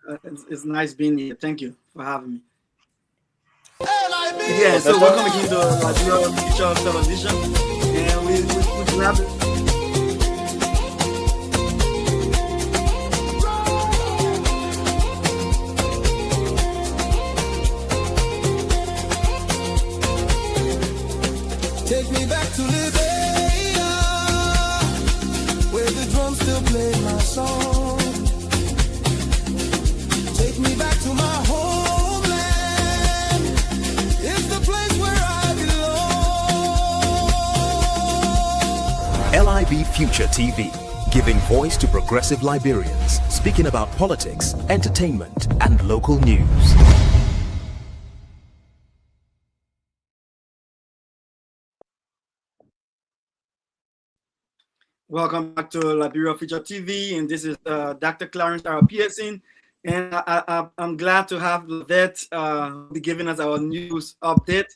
It's nice being here. Thank you for having me. LIB. Yeah, so welcome again to LIB Future Television, and we have. Take me back to Liberia, where the drums still play my song. Take me back to my homeland. It's the place where I belong. LIB Future TV, giving voice to progressive Liberians, speaking about politics, entertainment, and local news. Welcome back to LIB Future TV, and this is Dr. Clarence R. Pearson, and I'm glad to have Lavette be giving us our news update,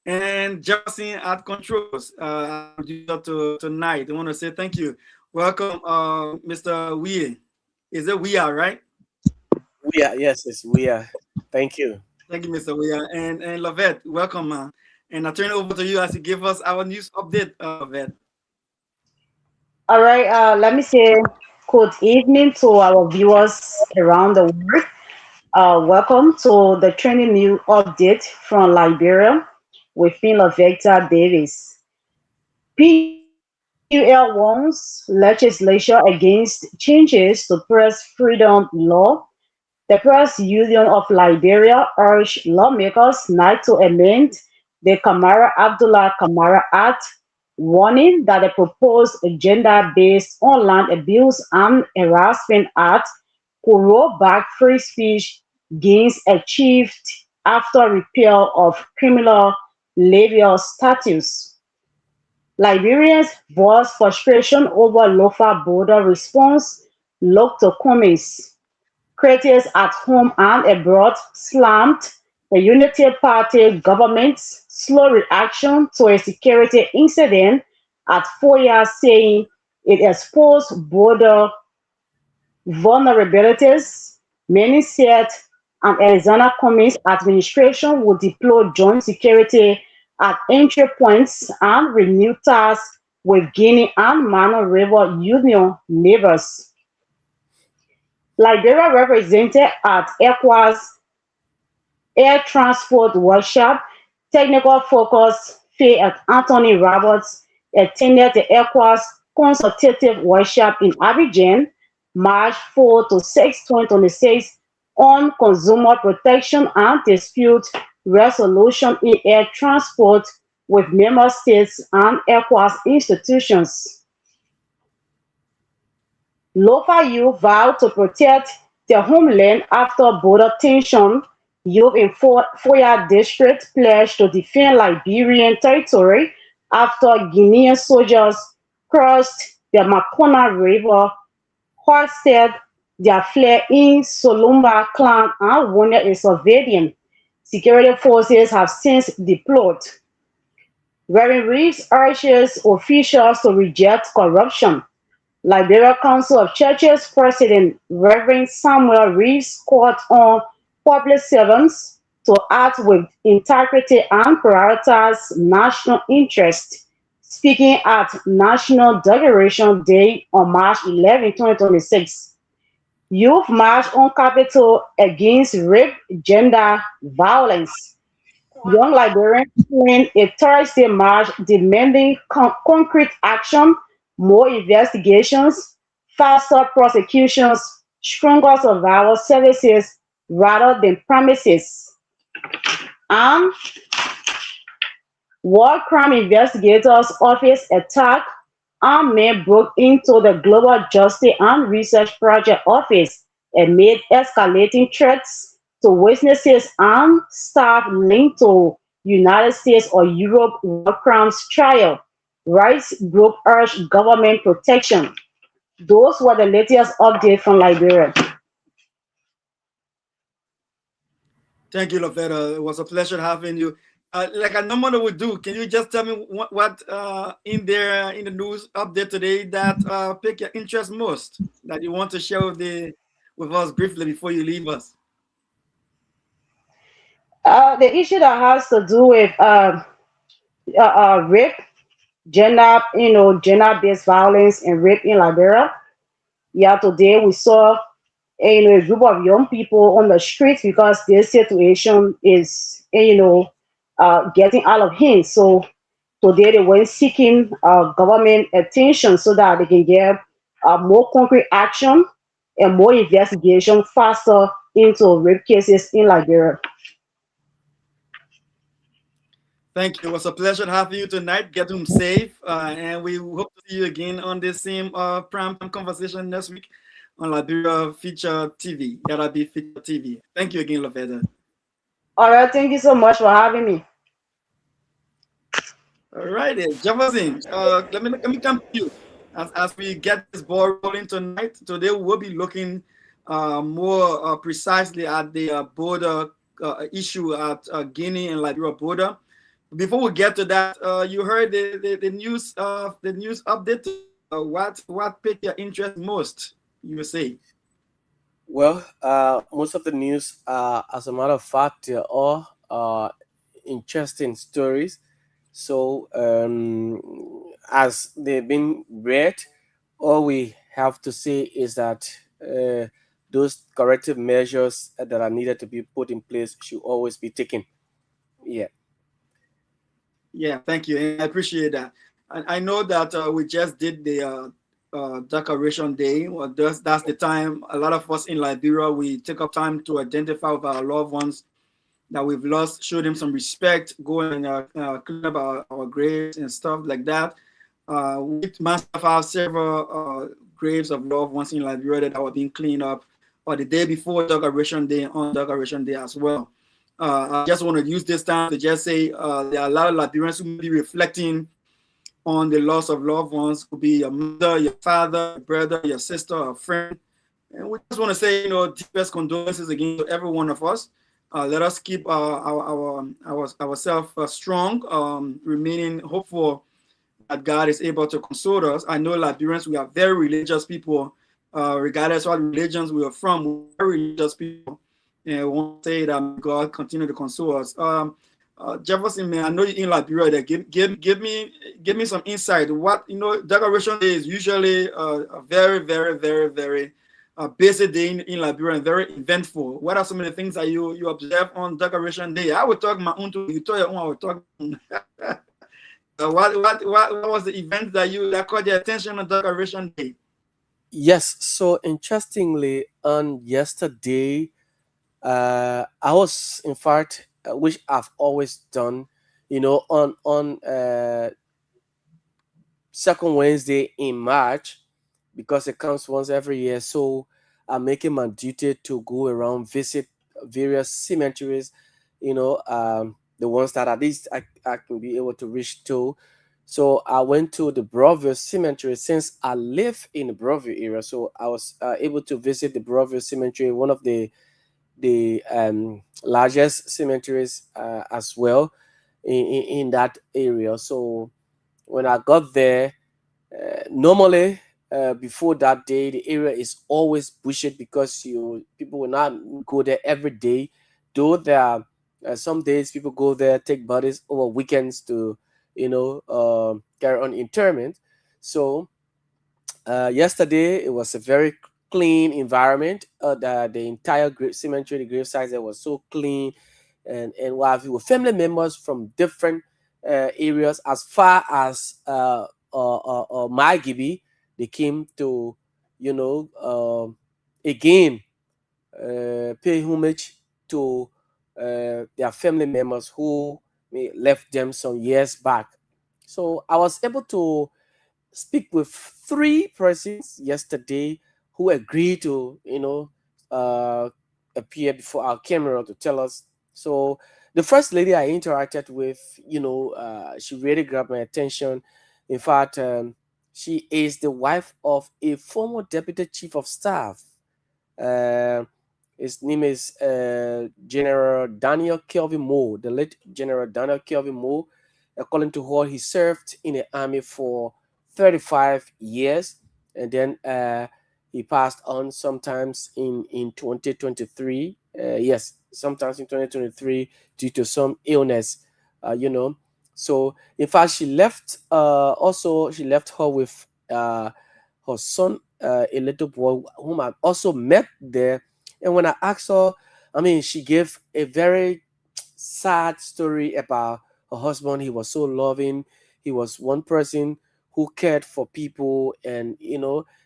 and Justin at controls tonight. I want to say thank you. Welcome, Mr. Weir. Is it Weir, right? We are, yes, we are. Thank you. Thank you, Mr. Weir, and Lavette, welcome, and I turn it over to you as you give us our news update, Lavette. All right, let me say good evening to our viewers around the world. Welcome to the trending news update from Liberia with me, Lavecta Davis. PUL warns legislature against changes to press freedom law. The Press Union of Liberia urged lawmakers not to amend the Kamara Abdullah Kamara Act, warning that the proposed gender-based online abuse and harassment act could roll back free speech gains achieved after repeal of criminal labor status. Liberians voiced frustration over local border response, look to comments. Critics at home and abroad slammed the Unity Party government's slow reaction to a security incident at Foya, saying it exposed border vulnerabilities. Many said an Arizona Cummings administration would deploy joint security at entry points and renew tasks with Guinea and Mano River Union neighbors. Liberia represented at ECOWAS Air Transport Workshop. Technical focus Faye Anthony Roberts attended the ECOWAS Consultative Workshop in Abidjan, March 4 to 6, 2026, on consumer protection and dispute resolution in air transport with member states and ECOWAS institutions. Local youth vowed to protect their homeland after border tension. Youth in Foya district pledged to defend Liberian territory after Guinean soldiers crossed the Makona River, hoisted their flag in Solumba clan, and wounded a civilian. Security forces have since deployed. Reverend Reeves urges officials to reject corruption. Liberia Council of Churches President Reverend Samuel Reeves called on public servants to act with integrity and prioritize national interest. Speaking at National Declaration Day on March 11, 2026, youth march on Capitol against rape, gender violence. Young Liberians joined a Thursday march demanding concrete action, more investigations, faster prosecutions, stronger survival services rather than promises. And War Crime Investigators Office attack armed men broke into the Global Justice and Research Project office amid escalating threats to witnesses and staff linked to United States or Europe war crimes trial. Rights group urged government protection. Those were the latest updates from Liberia. Thank you, Lavetta. It was a pleasure having you. Like I normally would do, can you just tell me what in there in the news update today that piqued your interest most, that you want to share with us briefly before you leave us? The issue that has to do with rape, gender-based violence and rape in Liberia. Yeah, today we saw a group of young people on the streets because this situation is getting out of hand. So today they were seeking government attention so that they can get more concrete action and more investigation faster into rape cases in Liberia. Thank you. It was a pleasure to have you tonight. Get home safe, and we hope to see you again on this same prime time conversation next week on Liberia Future TV, LIB Future TV. Thank you again, Laveda. All right, thank you so much for having me. All right, then. Jefferson. Let me come to you as we get this ball rolling tonight. Today we'll be looking more precisely at the border issue at Guinea and Liberia border. Before we get to that, you heard the news update. What piqued your interest most? You say. Well, most of the news, as a matter of fact, they're all interesting stories. So, as they've been read, all we have to say is that those corrective measures that are needed to be put in place should always be taken. Yeah. Yeah, thank you. And I appreciate that. I know that we just did the Decoration Day. Well, that's the time a lot of us in Liberia, we take up time to identify with our loved ones that we've lost, show them some respect, go and clean up our graves and stuff like that. We must have several graves of loved ones in Liberia that were being cleaned up, or the day before Decoration Day, on Decoration Day as well. I just want to use this time to just say there are a lot of Liberians who may be reflecting on the loss of loved ones. Could be your mother, your father, your brother, your sister, a friend. And we just want to say, deepest condolences again to every one of us. Let us keep ourselves strong, remaining hopeful that God is able to console us. I know Liberians, we are very religious people, regardless of what religions we are from, we're very religious people. And I want to say that God continue to console us. Jefferson, man, I know you're in Liberia. That give me some insight. What Decoration Day is usually a very, very, very, very busy day in Liberia and very eventful. What are some of the things that you observe on Decoration Day? I would talk my own to you. Talk your own. I would talk. What was the event that caught your attention on Decoration Day? Yes. So interestingly, on yesterday, I was, in fact, which I've always done, on second Wednesday in March, because it comes once every year. So I'm making my duty to go around, visit various cemeteries, the ones that at least I can be able to reach to. So I went to the Broadview Cemetery since I live in the Broadview area. So I was able to visit the Broadview Cemetery, one of the largest cemeteries as well in that area. So when I got there, normally before that day, the area is always bushed because people will not go there every day. Though there are some days people go there, take bodies over weekends to carry on interment. So yesterday it was a very clean environment. The entire cemetery, the grave sites there was so clean, and while we were family members from different areas as far as my Gibi, they came to again pay homage to their family members who left them some years back. So I was able to speak with three persons yesterday who agreed to appear before our camera to tell us. So the first lady I interacted with, she really grabbed my attention. In fact, she is the wife of a former deputy chief of staff. uh, his name is General Daniel Kelvin Moore, the late General Daniel Kelvin Moore. According to her, he served in the army for 35 years, and then he passed on sometimes in 2023. Yes, sometimes in 2023 due to some illness. You know, so in fact, she left. Also, she left her with her son, a little boy whom I also met there. And when I asked her, I mean, she gave a very sad story about her husband. He was so loving. He was one person who cared for people, and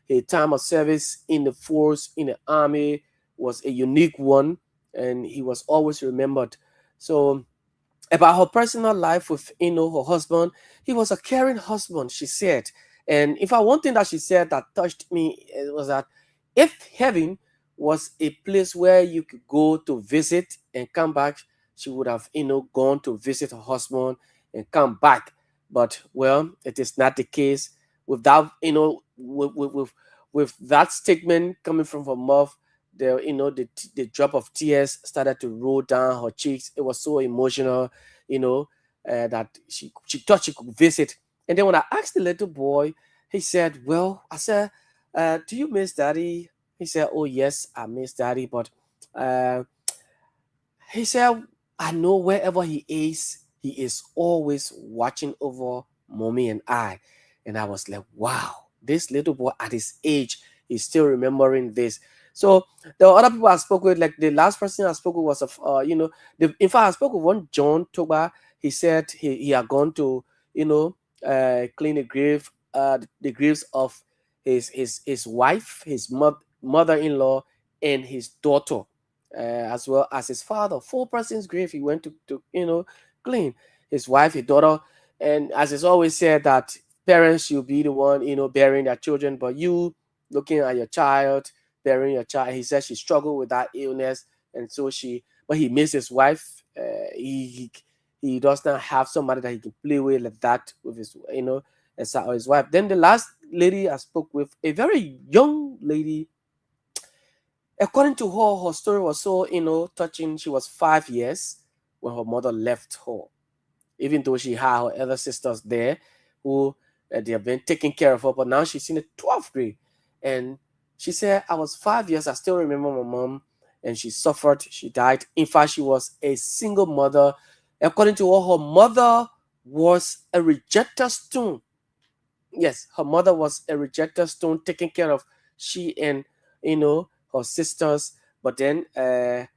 his time of service in the force, in the army, was a unique one, and he was always remembered. So about her personal life with her husband, he was a caring husband, she said. And in fact, one thing that she said that touched me was that if heaven was a place where you could go to visit and come back, she would have gone to visit her husband and come back. But well, it is not the case. Without with that statement coming from her mouth, the drop of tears started to roll down her cheeks. It was so emotional, that she thought she could visit. And then when I asked the little boy, he said, well, I said, do you miss daddy? He said, oh yes, I miss daddy, but he said, I know wherever he is always watching over mommy and I. And I was like, wow, this little boy at his age is still remembering this. So there were other people I spoke with, like the last person I spoke with was in fact I spoke with one John Toba. He said he had gone to clean the graves of his wife, his mother-in-law, and his daughter, as well as his father. 4 persons' grave he went to clean. His wife, his daughter, and as it's always said that parents should be the one bearing their children, but you looking at your child, bearing your child. He said she struggled with that illness, and so but he missed his wife. He does not have somebody that he can play with like that with his his wife. Then the last lady I spoke with, a very young lady. According to her story was so touching. She was 5 years when her mother left her, even though she had her other sisters there who they have been taking care of her, but now she's in the 12th grade. And she said, I was 5 years, I still remember my mom, and she suffered, she died. In fact, she was a single mother. According to her, her mother was a rejecter stone. Yes, her mother was a rejecter stone, taking care of she and her sisters. But then at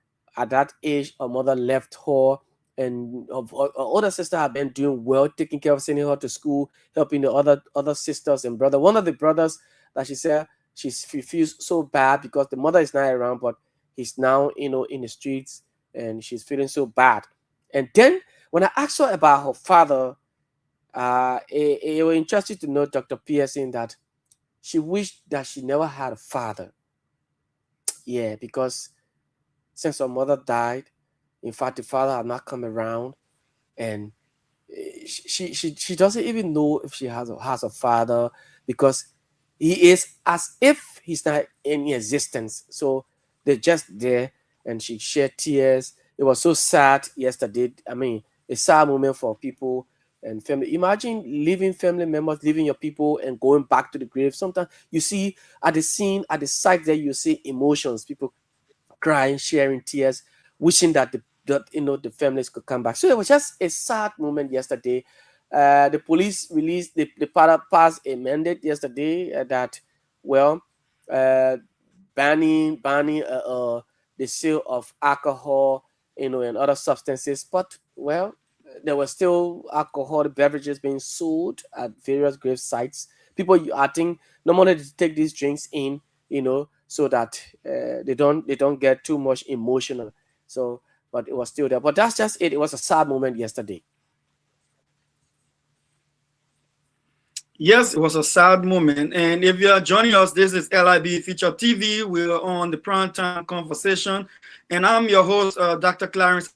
that age, her mother left her, and her older sister had been doing well, taking care of, sending her to school, helping the other sisters and brother. One of the brothers that she said she feels so bad because the mother is not around, but he's now in the streets, and she's feeling so bad. And then when I asked her about her father, it was interesting to know, Dr. Pearson, that she wished that she never had a father. Yeah, because since her mother died, in fact, the father had not come around, and she doesn't even know if she has a father, because he is as if he's not in existence. So they're just there, and she shed tears. It was so sad yesterday. I mean, a sad moment for people and family. Imagine leaving family members, leaving your people, and going back to the grave. Sometimes you see at the scene, at the site there, you see emotions, people crying, sharing tears, wishing that the families could come back. So it was just a sad moment yesterday. The police released the passed a mandate yesterday that banning the sale of alcohol, and other substances. But there were still alcoholic beverages being sold at various grave sites. People, I think, normally they take these drinks in, so that they don't get too much emotional. So, but it was still there. But that's just it. It was a sad moment yesterday. Yes, it was a sad moment. And if you are joining us, this is LIB Future TV. We're on the prime time conversation. And I'm your host, Dr. Clarence,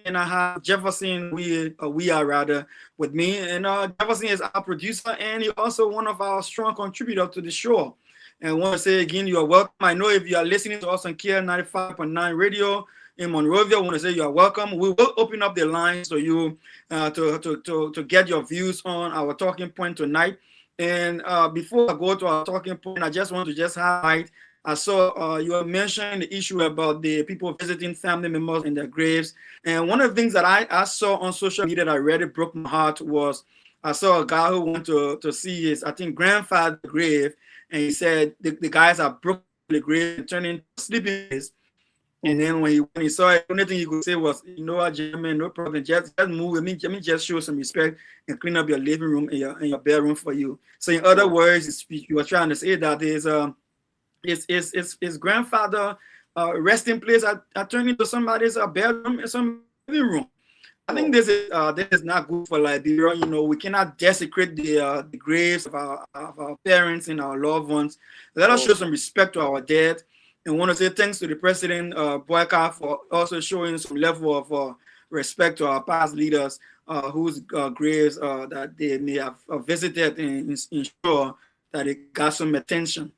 and I have Jefferson, we are rather, with me. And Jefferson is our producer, and he's also one of our strong contributors to the show. And I want to say again, you are welcome. I know if you are listening to us on Care 95.9 radio in Monrovia, I want to say you are welcome. We will open up the lines for you to get your views on our talking point tonight. And before I go to our talking point, I just want to just highlight. I saw you were mentioning the issue about the people visiting family members in their graves. And one of the things that I saw on social media that really broke my heart was I saw a guy who went to see his, I think, grandfather's grave. And he said the guys are broken the grave and turning into sleeping place. And then when he saw it, the only thing he could say was, you know what, gentlemen, no problem. Just move. Let me just show some respect and clean up your living room and your bedroom for you. So in other words, you were trying to say that his grandfather resting place are turned into somebody's bedroom and some living room. I think this is not good for Liberia. You know, we cannot desecrate the graves of our parents and our loved ones. Let us show some respect to our dead. And want to say thanks to the President Boyka for also showing some level of respect to our past leaders whose graves that they may have visited and ensure that it got some attention.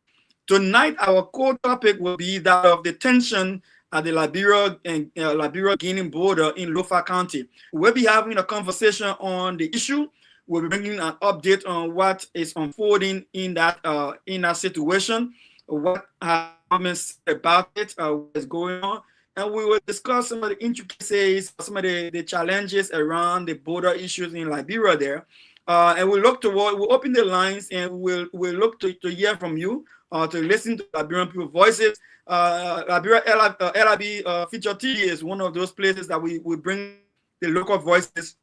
Tonight, our core topic will be that of the tension at the Liberia-Guinea border in Lofa County. We'll be having a conversation on the issue. We'll be bringing an update on what is unfolding in that situation, what has about it, what is going on, and we will discuss some of the intricacies, some of the challenges around the border issues in Liberia there. And we'll open the lines and we'll look to hear from you, to listen to Liberian people voices. Liberia LIB Future TV is one of those places that we bring the local voices,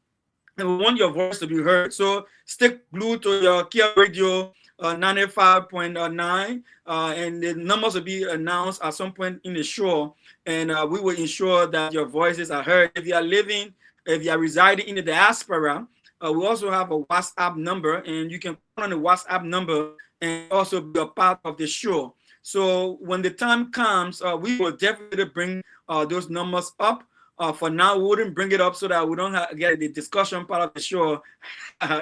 and we want your voice to be heard. So stick glued to your Kia Radio 95.9, and the numbers will be announced at some point in the show, and we will ensure that your voices are heard. If you are residing in the diaspora, we also have a WhatsApp number, and you can call on the WhatsApp number and also be a part of the show. So when the time comes, we will definitely bring those numbers up. For now, we wouldn't bring it up so that we don't get the discussion part of the show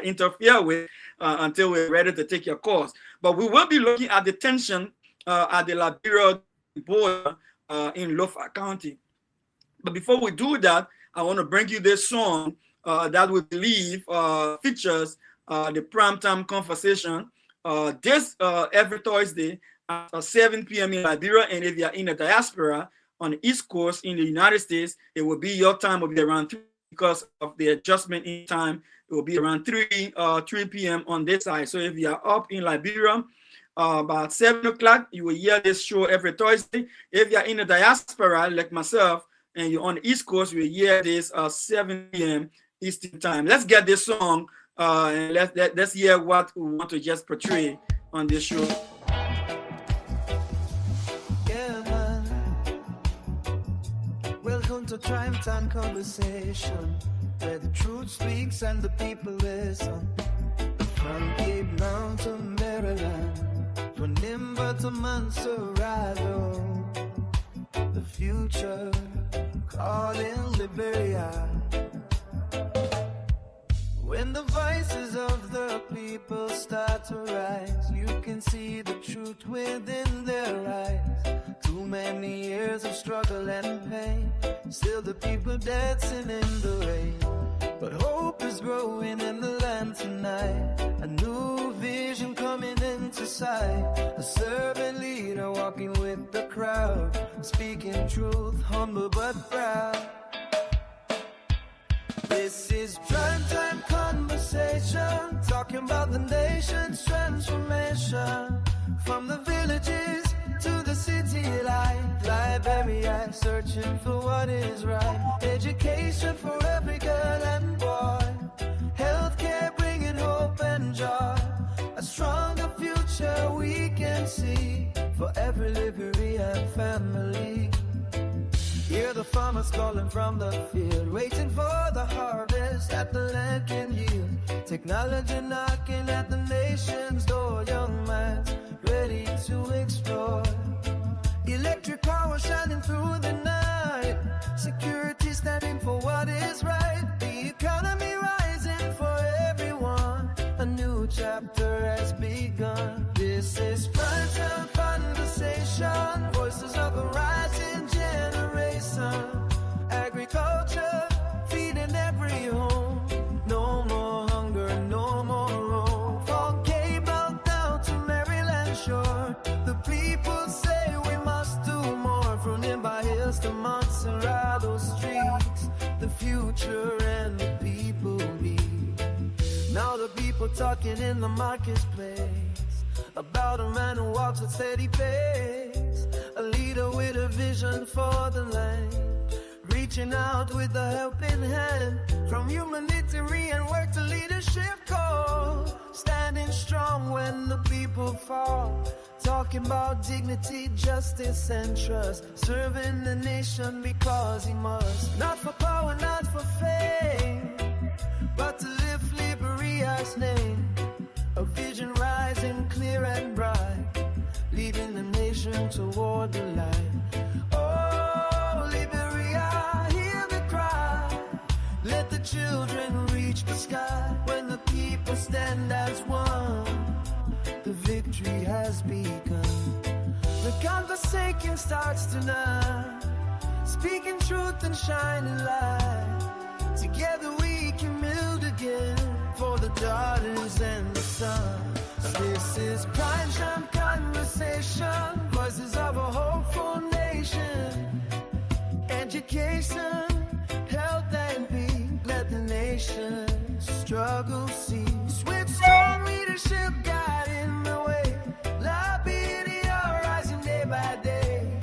interfere with until we're ready to take your calls. But we will be looking at the tension at the Liberia border in Lofa County. But before we do that, I want to bring you this song that we believe features the primetime conversation this every Thursday at 7 p.m. in Liberia. And if you're in the diaspora on the East Coast in the United States, it will be your time will be around 3 because of the adjustment in time. It will be around 3 p.m. on this side. So if you are up in Liberia about 7 o'clock, you will hear this show every Thursday. If you are in the diaspora like myself and you're on the East Coast, you will hear this 7 p.m. Eastern time. Let's get this song and let's hear what we want to just portray on this show. Welcome to Time Conversation, where the truth speaks and the people listen. From Cape Town to Maryland, from Nimba to Montserrat, the future calling Liberia. When the voices of the people start to rise, you can see the truth within their eyes. Too many years of struggle and pain, still the people dancing in the rain. But hope is growing in the land tonight, a new vision coming into sight. A servant leader walking with the crowd, speaking truth, humble but proud. This is Time Conversation, talking about the nation's transformation. From the villages to the city light, Liberia searching for what is right. Education for every girl and boy, healthcare bringing hope and joy. A stronger future we can see for every Liberian family. Hear the farmers calling from the field, waiting for the harvest that the land can yield. Technology knocking at the nation's door, young minds ready to explore. Electric power shining through the night, security standing for what is right. The economy rising for everyone, a new chapter has begun. This is Primetime Conversation, voices of a rising generation. Agriculture feeding every home, no more hunger, no more roam. From Cape Eldorado streets, the future and the people be. Now the people talking in the marketplace about a man who walks at steady pace, a leader with a vision for the land, reaching out with a helping hand, from humanitarian work to leadership call, standing strong when the people fall, talking about dignity, justice and trust, serving the nation because he must, not for power, not for fame, but to lift Liberia's name, a vision rising clear and bright, leading the nation toward the light. Oh, Liberia, hear the cry, let the children reach the sky, when the people stand as one, the victory has begun. The conversation starts tonight, speaking truth and shining light, together we can build again, for the daughters and the sons. This is prime time conversation, voices of a hopeful nation, education, health and peace, let the nation struggle cease, with strong leadership guiding the way, Liberia rising day by day,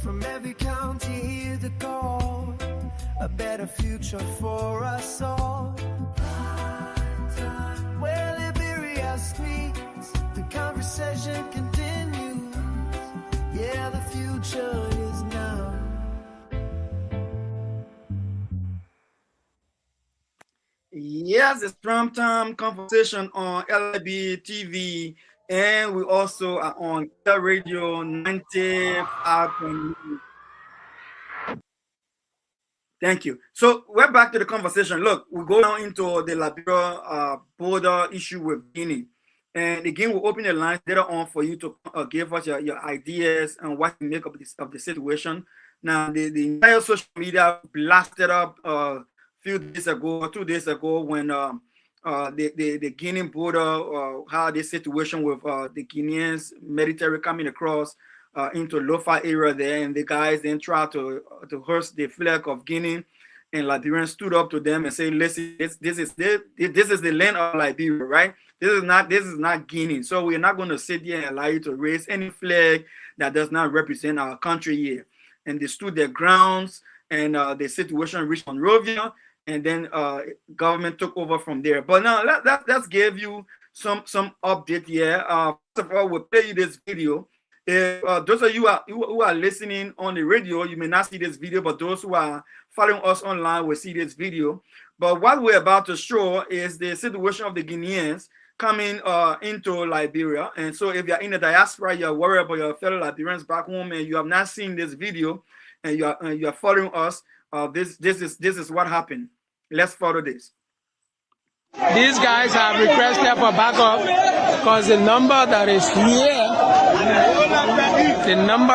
from every county hear the call, a better future for us all. Where Liberia speaks, the conversation continues, yeah, the future is now. Yes, it's Primetime Conversation on LIB TV, and we also are on Radio 95.9. Thank you. So we're back to the conversation. Look, we go down into the Liberia border issue with Guinea. And again, we'll open the lines later on for you to give us your ideas and what you make of the situation. Now, the entire social media blasted up a few days ago, 2 days ago, when the Guinean border, how the situation with the Guineans military coming across into Lofa area there, and the guys then tried to hoist the flag of Guinea, and Liberians stood up to them and say, listen, this is the land of Liberia, right? This is not Guinea. So we're not going to sit here and allow you to raise any flag that does not represent our country here. And they stood their grounds, and the situation reached Monrovia, and then government took over from there. But now let's give you some update here. First of all, we'll play you this video. Those of you who are listening on the radio, you may not see this video, but those who are following us online will see this video. But what we're about to show is the situation of the Guineans coming into Liberia. And so if you're in the diaspora, you're worried about your fellow Liberians back home, and you have not seen this video, and you are following us, this is what happened. Let's follow this. These guys have requested for backup because the number that is here cannot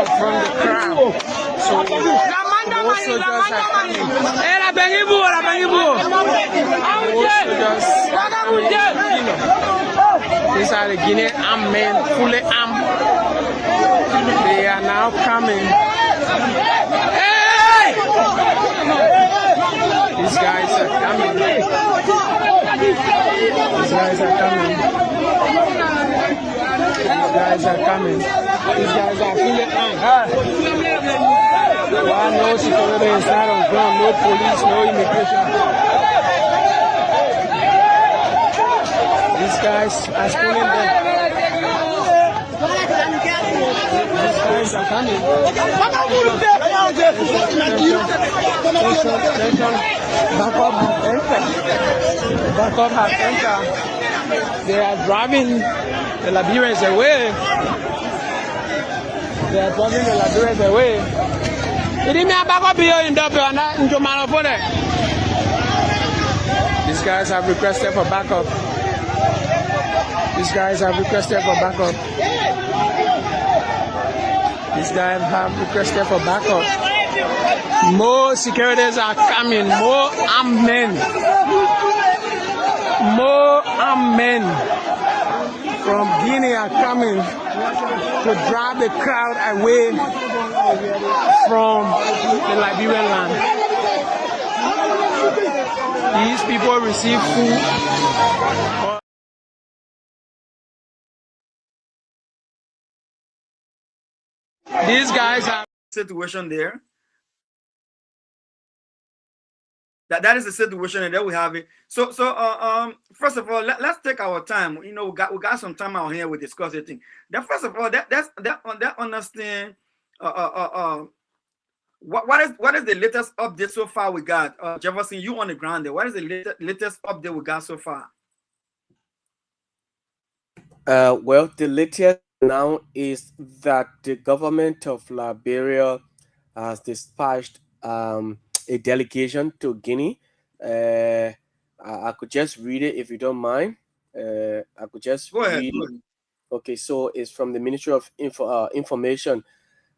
confront the crowd. So those soldiers are coming. These are the Guinean armed men, fully armed. They are now coming. These guys are coming. These guys are coming. These guys are coming. These guys are fully armed. Why no security inside on ground, no police, no immigration. These guys are pulling them. These guys are coming. Backup has entered. They are driving the Liberians away. These guys have requested for backup. These guys have requested for backup. These guys have requested for backup. More securities are coming. More armed men. More armed men from Guinea are coming to drive the crowd away from the Liberian land. These people receive food. These guys are situation there. That is the situation, and there we have it. So first of all, let's take our time. You know, we got some time out here. We discuss the thing. Then first of all, that understand. What is the latest update so far we got? Jefferson, you on the ground there. What is the latest update we got so far? Well, the latest now is that the government of Liberia has dispatched a delegation to Guinea. I could just read it if you don't mind. I could just Go ahead. read it. Okay, so it's from the Ministry of Information.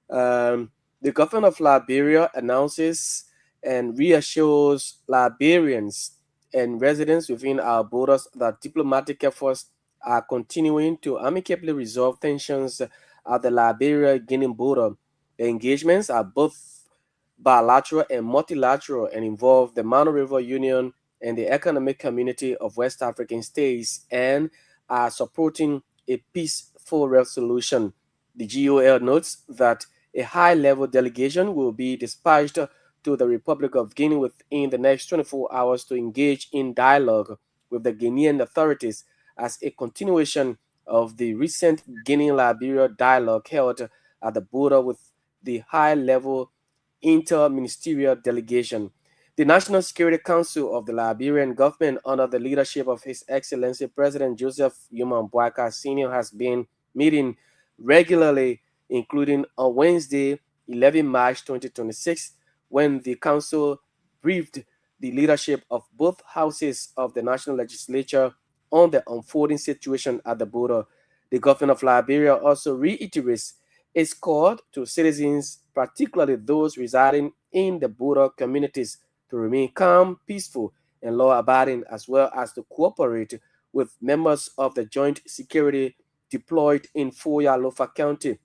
The government of Liberia announces and reassures Liberians and residents within our borders that diplomatic efforts are continuing to amicably resolve tensions at the Liberia-Guinea border. The engagements are both bilateral and multilateral and involve the Mano River Union and the Economic Community of West African States and are supporting a peaceful resolution. The GOL notes that a high-level delegation will be dispatched to the Republic of Guinea within the next 24 hours to engage in dialogue with the Guinean authorities as a continuation of the recent Guinea-Liberia dialogue held at the border with the high-level inter-ministerial delegation. The National Security Council of the Liberian government, under the leadership of His Excellency President Joseph Yuma Boakai Sr., has been meeting regularly, including on Wednesday, 11 March 2026, when the council briefed the leadership of both houses of the national legislature on the unfolding situation at the border. The government of Liberia also reiterates its call to citizens, particularly those residing in the border communities, to remain calm, peaceful, and law-abiding, as well as to cooperate with members of the joint security deployed in Foya Lofa County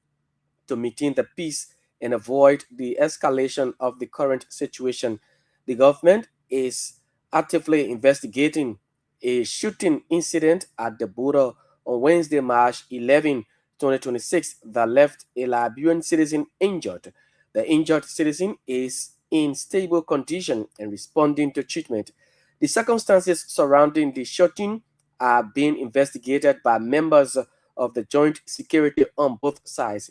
to maintain the peace and avoid the escalation of the current situation. The government is actively investigating a shooting incident at the border on Wednesday, March 11, 2026, that left a Liberian citizen injured. The injured citizen is in stable condition and responding to treatment. The circumstances surrounding the shooting are being investigated by members of the joint security on both sides.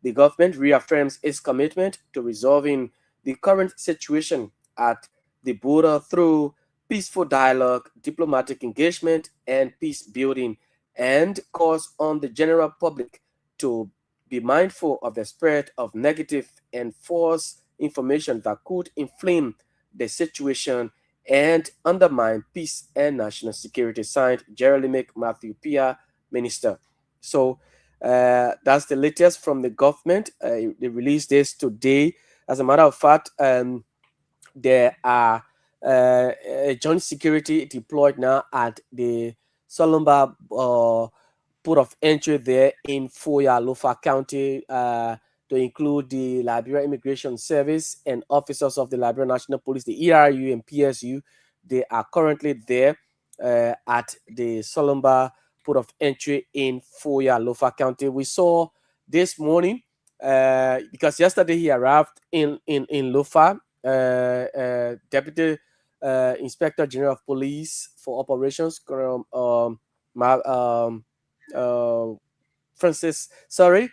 The government reaffirms its commitment to resolving the current situation at the border through peaceful dialogue, diplomatic engagement, and peace building, and calls on the general public to be mindful of the spread of negative and false information that could inflame the situation and undermine peace and national security. Signed, Jeremy Matthew Pia, Minister. So that's the latest from the government. They released this today. As a matter of fact, there are joint security deployed now at the Solomba port of entry there in Foya Lofa County, to include the Liberia Immigration Service and officers of the Liberia National Police, the ERU and PSU. They are currently there at the Solomba port of entry in Foya Lofa County. We saw this morning, because yesterday he arrived in Lofa, Deputy Inspector General of Police for Operations, Francis, sorry,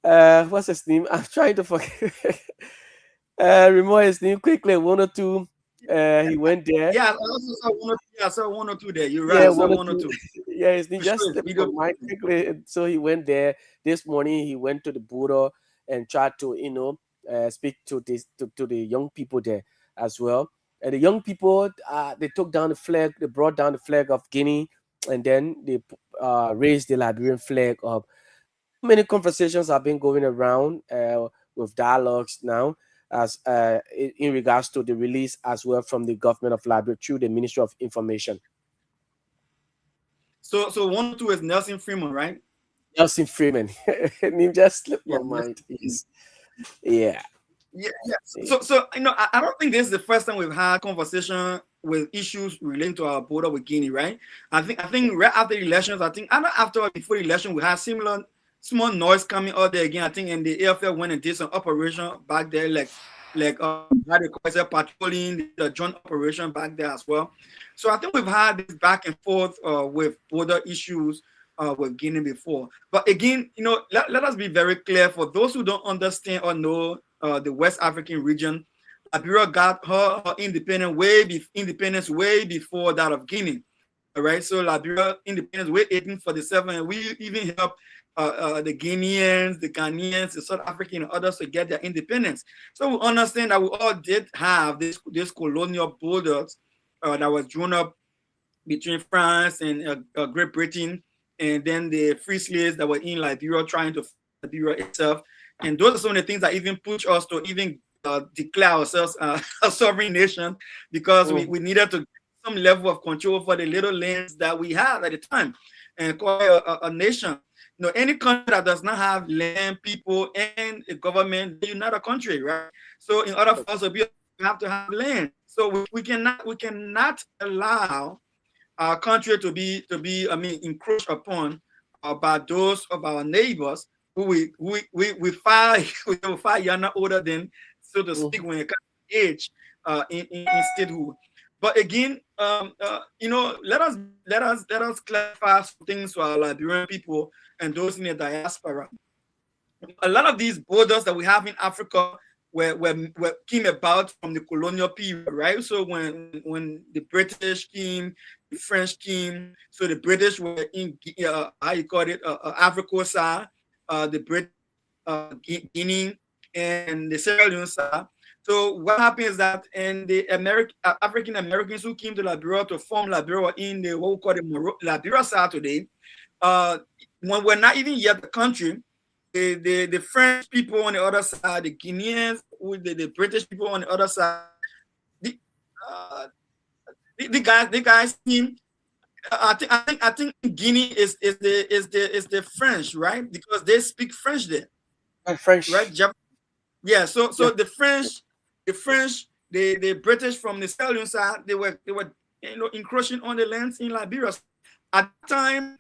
what's his name? I'm trying to forget. Remember his name quickly. 102. He went there. Yeah, I also saw 102. Yeah, I saw 102 there. You're Yeah, right. I saw 102. Yeah, his name For just sure. slipped We my go- mind quickly. So he went there this morning. He went to the border and tried to, speak to the young people there as well. And the young people, they took down the flag. They brought down the flag of Guinea, and then they raised the Liberian flag up. Many conversations have been going around with dialogues now, as in regards to the release as well from the government of Liberia through the Ministry of Information. So 102 is Nelson Freeman, right? Nelson Freeman. Name just slipped my Yeah, mind. Nelson Yes. Yeah. Yeah, yeah. So you know, I don't think this is the first time we've had conversation with issues relating to our border with Guinea, right? I think right after the elections, I think after or before the election, we had similar small noise coming out there again. I think and the AFL went and did some operation back there, how they call it, patrolling, the joint operation back there as well. So I think we've had this back and forth with border issues with Guinea before. But again, you know, let us be very clear for those who don't understand or know the West African region. Liberia got her independence way before that of Guinea. All right, so Liberia independence way 1847, and we even helped the Guineans, the Ghanaians, the South African, and others to get their independence. So we understand that we all did have this colonial borders that was drawn up between France and Great Britain, and then the free slaves that were in Liberia trying to Liberia itself. And those are some of the things that even push us to even declare ourselves a sovereign nation, because we needed to get some level of control over the little lands that we had at the time and call it a nation. You know, any country that does not have land, people, and a government, you're not a country, right? So in order for us to be, we have to have land. So we cannot allow our country to be encroached upon by those of our neighbors who we far younger older than, so to speak, when it comes to age in statehood. But again, you know, let us clarify some things to our Liberian people and those in the diaspora. A lot of these borders that we have in Africa came about from the colonial period, right? So when the British came, the French came, so the British were in Africa side, the Brit, Guinea, and the Sierra Leone side. So what happens is that and the African Americans who came to Liberia to form Liberia in the what we call the Liberia side today, when we're not even yet the country, the French people on the other side, the Guineans with the British people on the other side, the guys team. I think Guinea is the French, right? Because they speak French there. French, right? Yeah. So the French, the British from the Sierra Leone side, they were encroaching on the lands in Liberia. At the time,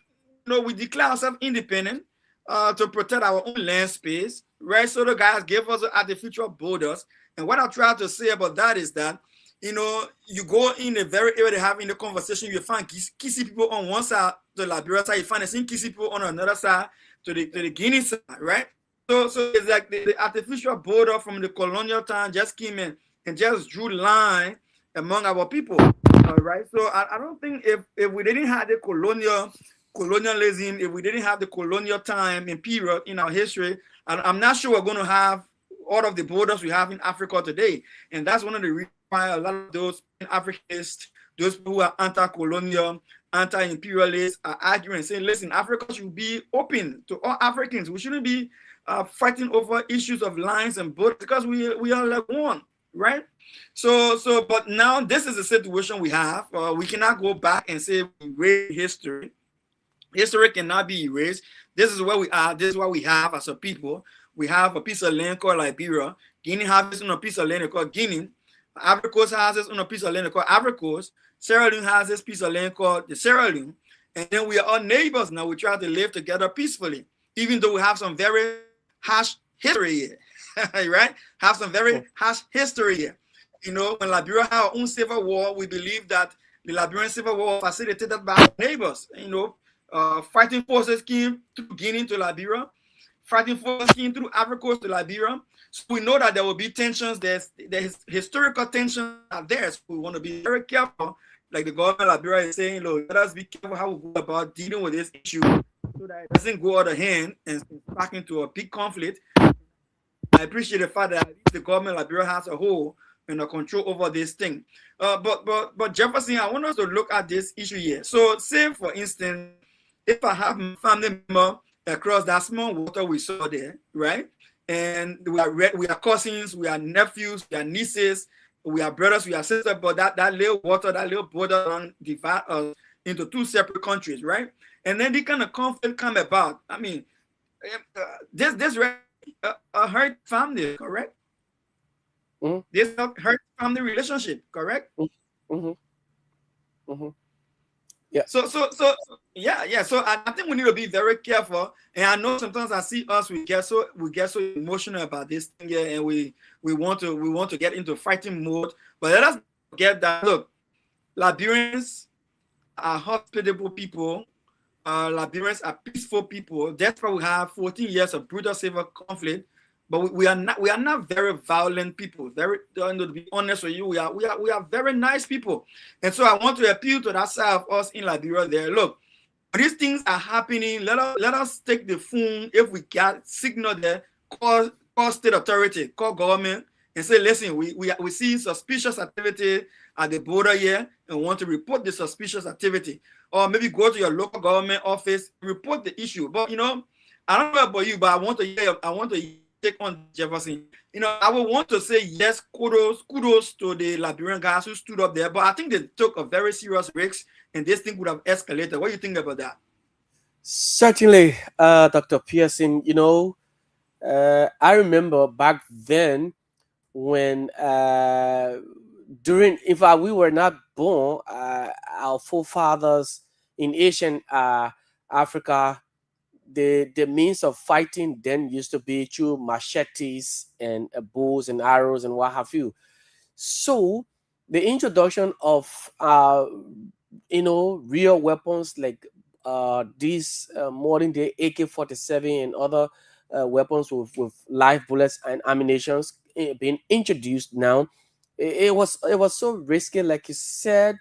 we declare ourselves independent to protect our own land space, right? So the guys gave us artificial borders. And what I try to say about that is that, you go in the very area they have in the conversation, you find Kisi people on one side to the Liberia side, you find the same Kisi people on another side to the Guinea side, right? So it's like the artificial border from the colonial time just came in and just drew line among our people, all right? So I don't think if we didn't have the colonialism, if we didn't have the colonial time and period in our history, I'm not sure we're going to have all of the borders we have in Africa today. And that's one of the reasons why a lot of those Africanists, those people who are anti-colonial, anti-imperialists are arguing, saying, listen, Africa should be open to all Africans. We shouldn't be fighting over issues of lines and borders because we are like one, right? So, but now this is the situation we have. We cannot go back and say we erase history. History cannot be erased. This is where we are. This is what we have as a people. We have a piece of land called Liberia. Guinea has this on a piece of land called Guinea. Ivory Coast has this on a piece of land called Ivory Coast. Sierra Leone has this piece of land called the Sierra Leone. And then we are all neighbors now. We try to live together peacefully, even though we have some very harsh history here, right? Have some very harsh history here. When Liberia had our own civil war, we believe that the Liberian civil war was facilitated by our neighbors. Fighting forces came through Guinea to Liberia. Fighting forces came through Ivory Coast to Liberia. So we know that there will be tensions. There's historical tensions out there. So we want to be very careful. Like the government of Liberia is saying, look, let us be careful how we go about dealing with this issue so that it doesn't go out of hand and back into a big conflict. I appreciate the fact that the government of Liberia has a whole control over this thing. But Jefferson, I want us to look at this issue here. So say, for instance, if I have my family member across that small water we saw there, right? And we are cousins, we are nephews, we are nieces, we are brothers, we are sisters, but that little water, that little border divide us into two separate countries, right? And then the kind of conflict come about. I mean, this hurt family, correct? Mhm, This hurt family relationship, correct? mhm, mhm. Yeah. So yeah. So I think we need to be very careful. And I know sometimes I see us, we get so emotional about this thing here, and we want to get into fighting mode. But let us forget that. Look, Liberians are hospitable people. Liberians are peaceful people. That's why we have 14 years of brutal civil conflict. But we are not very violent people. To be honest with you, we are very nice people. And so I want to appeal to that side of us in Liberia. There, look, when these things are happening, let us take the phone if we got signal there, call state authority, call government, and say, listen, we see suspicious activity at the border here, and want to report the suspicious activity, or maybe go to your local government office, report the issue. But I don't know about you, but I want to take on Jefferson. I would want to say yes, kudos to the Liberian guys who stood up there, but I think they took a very serious risk, and this thing would have escalated. What do you think about that? Certainly, Dr. Pearson, I remember back then when during, in fact, we were not born, our forefathers in Asian Africa, the means of fighting then used to be through machetes and bows and arrows and what have you. So the introduction of real weapons like these modern day AK-47 and other weapons with live bullets and ammunitions being introduced now, it was so risky, like you said,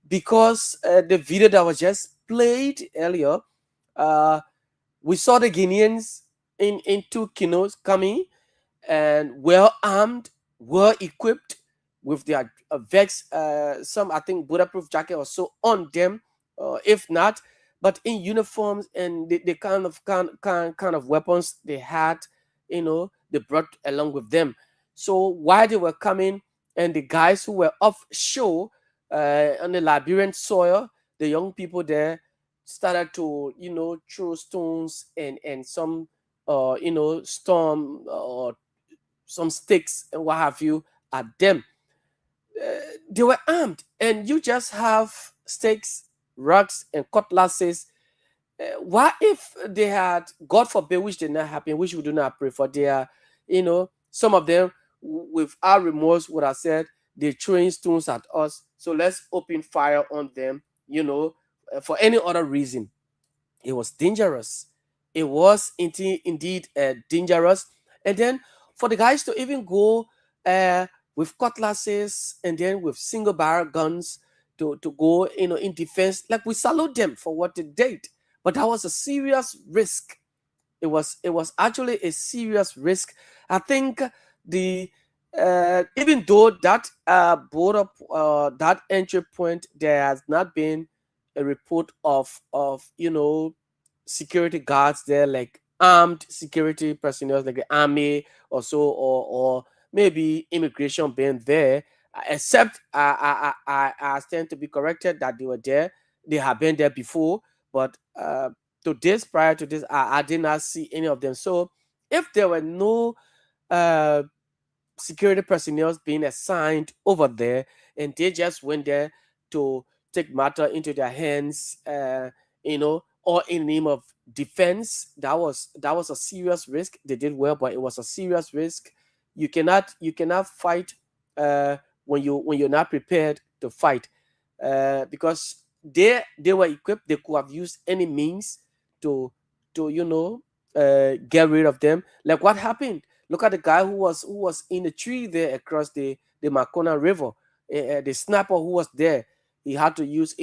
because the video that was just played earlier, uh, we saw the Guineans in two canoes coming and well armed, well equipped with their vex, some I think bulletproof jacket or so on them, if not, but in uniforms and the kind of weapons they had, they brought along with them. So while they were coming, and the guys who were offshore on the Liberian soil, the young people there started to throw stones and some storm or some sticks and what have you at them. They were armed, and you just have sticks, rocks, and cutlasses. What if they had, God forbid, which did not happen, which we do not pray for, they are, some of them with our remorse would have said, they throwing stones at us, so let's open fire on them, for any other reason. It was dangerous. It was indeed dangerous. And then for the guys to even go with cutlasses and then with single barrel guns to go, in defense, like, we salute them for what they did. But that was a serious risk. It was actually a serious risk. I think the even though that border that entry point, there has not been a report of security guards there, like armed security personnel like the army or so, or maybe immigration being there, except I stand to be corrected that they were there, they have been there before, but to this, prior to this, I did not see any of them. So if there were no uh security personnel being assigned over there, and they just went there to take matter into their hands, or in the name of defense, that was a serious risk. They did well, but it was a serious risk. You cannot fight when you're not prepared to fight, because they were equipped. They could have used any means to get rid of them. Like what happened? Look at the guy who was in the tree there across the Makona River. The sniper who was there, he had to use,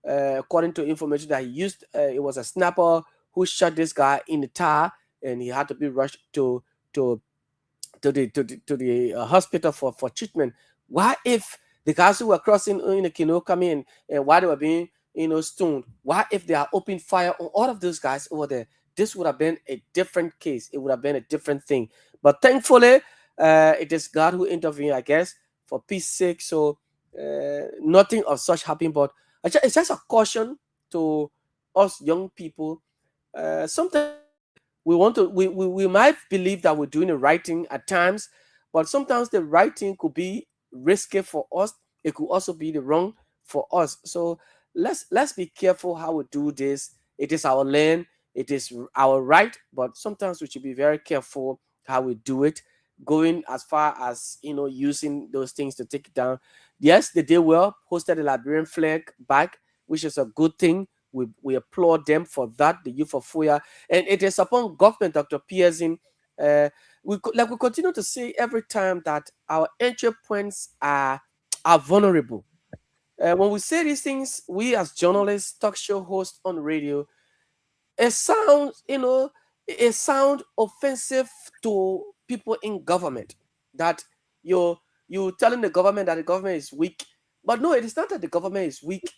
according to information that he used, it was a sniper who shot this guy in the thigh, and he had to be rushed to to the hospital for treatment. What if the guys who were crossing in the canoe come in, and while they were being stoned, what if they are open fire on all of those guys over there? This would have been a different case. It would have been a different thing. But thankfully, it is God who intervened, I guess, for peace sake. So nothing of such happened. But it's just a caution to us young people. Sometimes we might believe that we're doing the right thing at times, but sometimes the right thing could be risky for us. It could also be the wrong for us. So let's be careful how we do this. It is our land, it is our right, but sometimes we should be very careful how we do it, going as far as using those things to take it down. Yes, they did well, hosted the Liberian flag back, which is a good thing. We applaud them for that, the youth of Foya. And it is upon government, Dr. Pearson, we continue to say every time that our entry points are vulnerable. When we say these things, we as journalists, talk show hosts on radio, it sound offensive to people in government, that you telling the government that the government is weak. But no, it is not that the government is weak.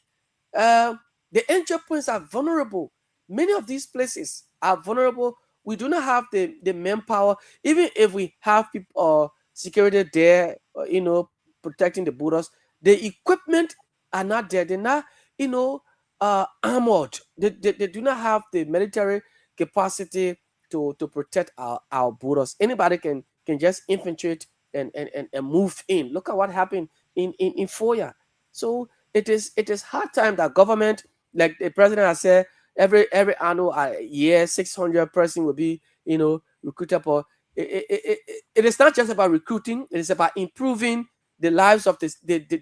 The entry points are vulnerable. Many of these places are vulnerable. We do not have the manpower. Even if we have people security there, protecting the borders, the equipment are not there. They're not, armored. They do not have the military capacity to protect our borders. Anybody can just infiltrate and move in. Look at what happened in Foya. So it is hard time that government, like the president has said, every annual year 600 person will be recruited. For it is not just about recruiting. It is about improving the lives of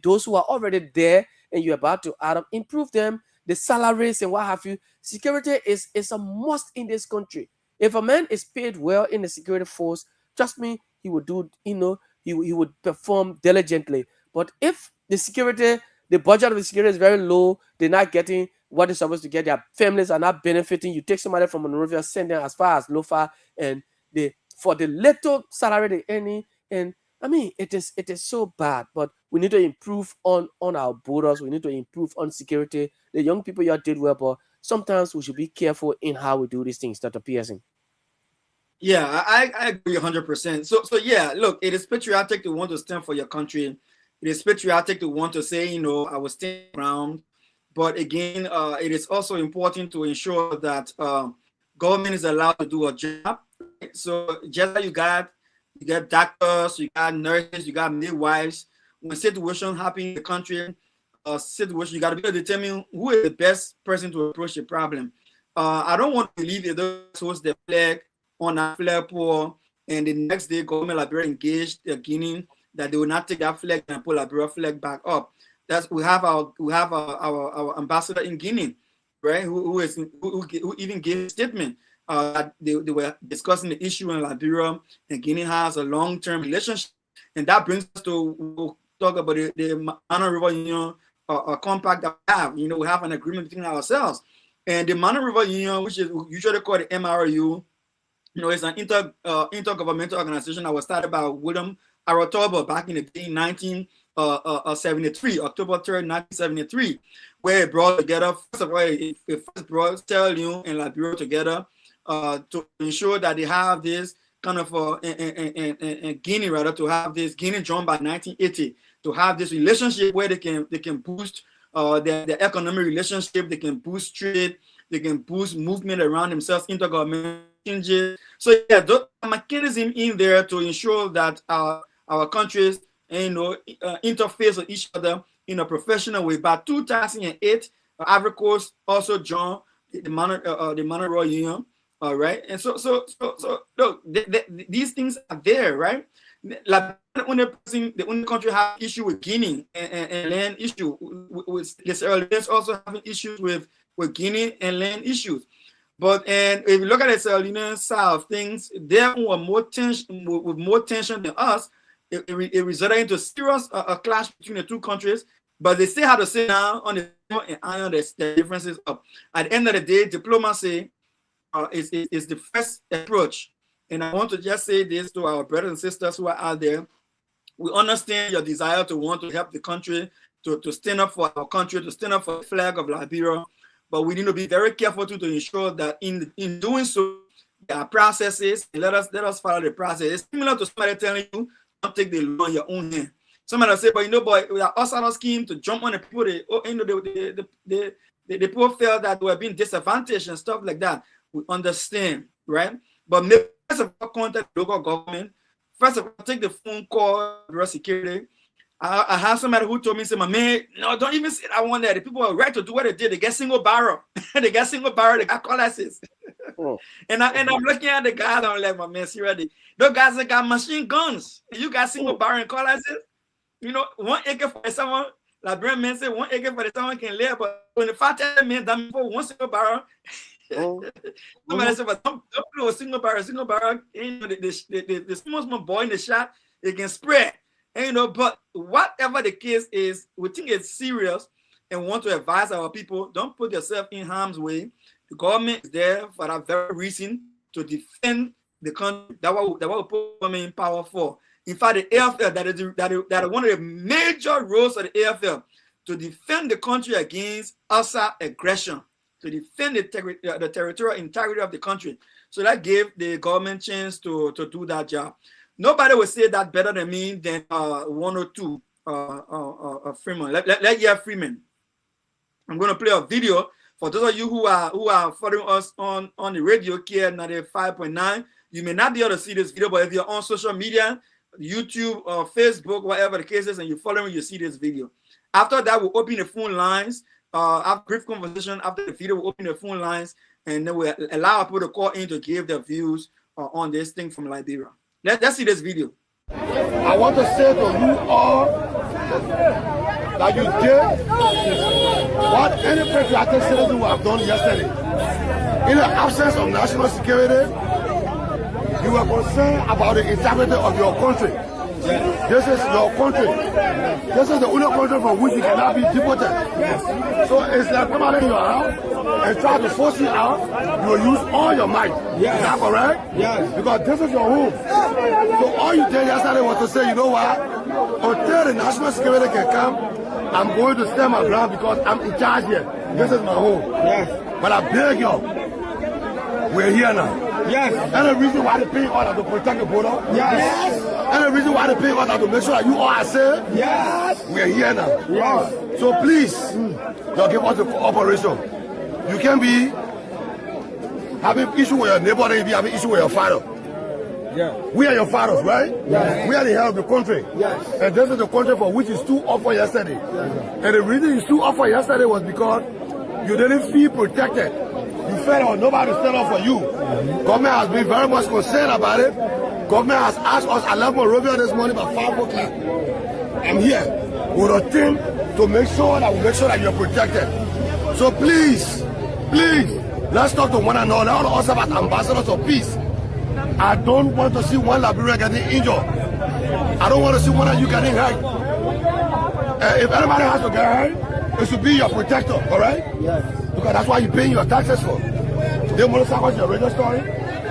those who are already there, and you're about to add up, improve them, the salaries and what have you. Security is a must in this country. If a man is paid well in the security force, trust me, he would do, he would perform diligently. But if the budget of the security is very low, they're not getting what they're supposed to get, their families are not benefiting. You take somebody from Monrovia, send them as far as Lofa, and for the little salary they earning, and I mean, it is so bad. But we need to improve on our borders. We need to improve on security. The young people here did well, but sometimes we should be careful in how we do these things, Dr. Pearson. Yeah, I agree 100%. So yeah, look, it is patriotic to want to stand for your country. It is patriotic to want to say, I will stand around. But again, it is also important to ensure that government is allowed to do a job. Right? So just like you got doctors, you got nurses, you got midwives. When situation happen in the country, situation, you got to be able to determine who is the best person to approach the problem. I don't want to believe that those host the flag on a flagpole, and the next day government Liberia engaged Guinea that they will not take that flag and put Liberia flag back up. We have our ambassador in Guinea, right? Who even gave a statement that they were discussing the issue in Liberia, and Guinea has a long-term relationship, and that brings us to we'll talk about the Mana River Union compact that we have. We have an agreement between ourselves, and the Mana River Union, which is usually called the MRU. It's an intergovernmental organization that was started by William Aratoba back in the day, 1973, October 3rd, 1973, where it brought together, first of all, it first brought Sierra Leone and Liberia together to ensure that they have this kind of Guinea, rather, to have this Guinea joined by 1980, to have this relationship where they can boost their economic relationship, they can boost trade, they can boost movement around themselves, intergovernmental changes. So yeah, those mechanism in there to ensure that our countries interface with each other in a professional way. By 2008, Ivory Coast also joined the Monroe Union. All right, and so look, these things are there, right? Like the only country have issue with Guinea and land issue with this early. Also having issues with Guinea and land issues. And if you look at the Sierra Leone side of things, they were more tension than us. It resulted into serious clash between the two countries. But they still have to sit down on the table and iron the differences up. At the end of the day, diplomacy is the first approach. And I want to just say this to our brothers and sisters who are out there. We understand your desire to want to help the country, to stand up for our country, to stand up for the flag of Liberia. But we need to be very careful to ensure that in doing so, there are processes. Let us follow the process. It's similar to somebody telling you, don't take the law in your own hand. Somebody say, but we are us on a scheme to jump on the people. The people felt that they were being disadvantaged and stuff like that. We understand, right? But maybe first of all, contact local government. First of all, take the phone call, Bureau security. I have somebody who told me, say, my man, no, don't even say that one there. The people are right to do what they did. They get single barrel. They got single barrel. They got cutlasses. And I'm looking at the guys. I'm like, my man, seriously, those guys that got machine guns. And you got single barrel and cutlasses. You know, 1 acre for someone. Like Brent man said, 1 acre for someone can live. But when the 5 men done for 1 single barrel. Somebody said, but don't blow a single barrel. Single barrel. You know, the small boy in the shot, it can spread. And, you know, but whatever the case is, we think it's serious and want to advise our people, don't put yourself in harm's way. The government is there for that very reason, to defend the country. That's what we put government in power for. In fact, the AFL, that is one of the major roles of the AFL, to defend the country against outside aggression, to defend the territorial integrity of the country. So that gave the government chance to do that job. Nobody will say that better than me than 102 Freeman. Let hear Freeman. I'm going to play a video for those of you who are following us on the radio here 95.9. You may not be able to see this video, but if you're on social media, YouTube or Facebook, whatever the case is, and you're following, you see this video. After that, we'll open the phone lines. After brief conversation, after the video, we'll open the phone lines, and then we'll allow people to call in to give their views on this thing from Liberia. Let's see this video. I want to say to you all that you did what any patriotic citizen would have done yesterday. In the absence of national security, you were concerned about the integrity of your country. This is your country. This is the only country from which you cannot be deported. So it's like coming in your house and try to force you out. You will use all your might. Is that correct? Yes. Because this is your home. So all you did yesterday was to say, you know what? Until the national security can come, I'm going to stand my ground because I'm in charge here. This is my home. Yes. But I beg you, we're here now. Yes. And the reason why they pay order to protect the border. Yes. And the reason why they pay order to make sure that you all are safe. Yes. We're here now. Yes. So please, don't give us the cooperation. You can be having issue with your neighbor, and you be having issue with your father. Yeah. We are your fathers, right? Yes. We are the head of the country. Yes. And this is the country for which you stood up for yesterday. Yes. And the reason you stood up for yesterday was because you didn't feel protected. You felt nobody stood up for you. Government has been very much concerned about it. Government has asked us. I left Monrovia this morning by 5 o'clock. I'm here with a team to make sure that you're protected. So please, let's talk to one another. All of us about ambassadors of peace. I don't want to see one Liberian getting injured. I don't want to see one of you getting hurt. If anybody has to get hurt, it should be your protector, all right? Yes. Because that's why you're paying your taxes for. They want to start your radio story.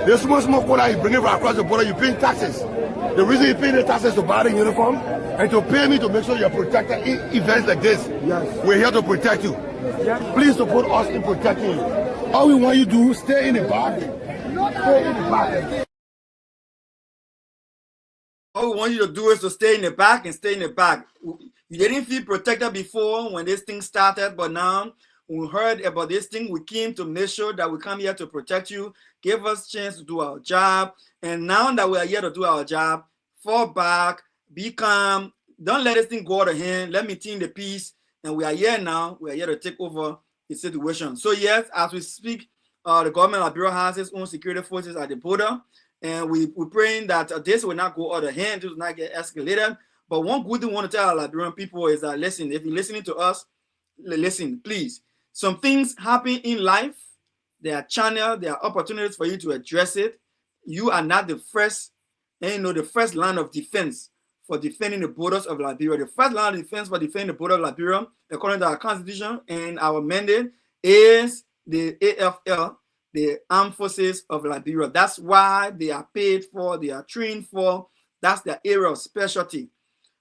There's small quota you bring it from across the border, you're paying taxes. The reason you're paying the taxes to buy the uniform and to pay me to make sure you're protected in events like this. Yes. We're here to protect you. Yes. Please support us in protecting you. All we want you to do, stay in the back. Stay in the back. All we want you to do is to stay in the back and stay in the back. You didn't feel protected before when this thing started, but now when we heard about this thing, we came to make sure that we come here to protect you, give us a chance to do our job. And now that we are here to do our job, fall back, be calm, don't let this thing go out of hand. Let me maintain the peace. And we are here now. We are here to take over the situation. So yes, as we speak, the government of Bureau has its own security forces at the border. And we're praying that this will not go out of hand, this will not get escalated. But one good thing we want to tell our Liberian people is that, listen, if you're listening to us, listen, please. Some things happen in life. There are channels, there are opportunities for you to address it. You are not the first, the first line of defense for defending the borders of Liberia. The first line of defense for defending the border of Liberia, according to our constitution and our mandate, is the AFL, the Armed Forces of Liberia. That's why they are paid for, they are trained for. That's their area of specialty.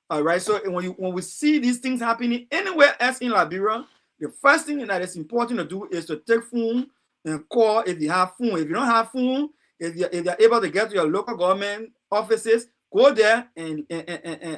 All right. So when we see these things happening anywhere else in Liberia, the first thing that is important to do is to take phone and call if you have phone. If you don't have phone, if you're able to get to your local government offices, go there and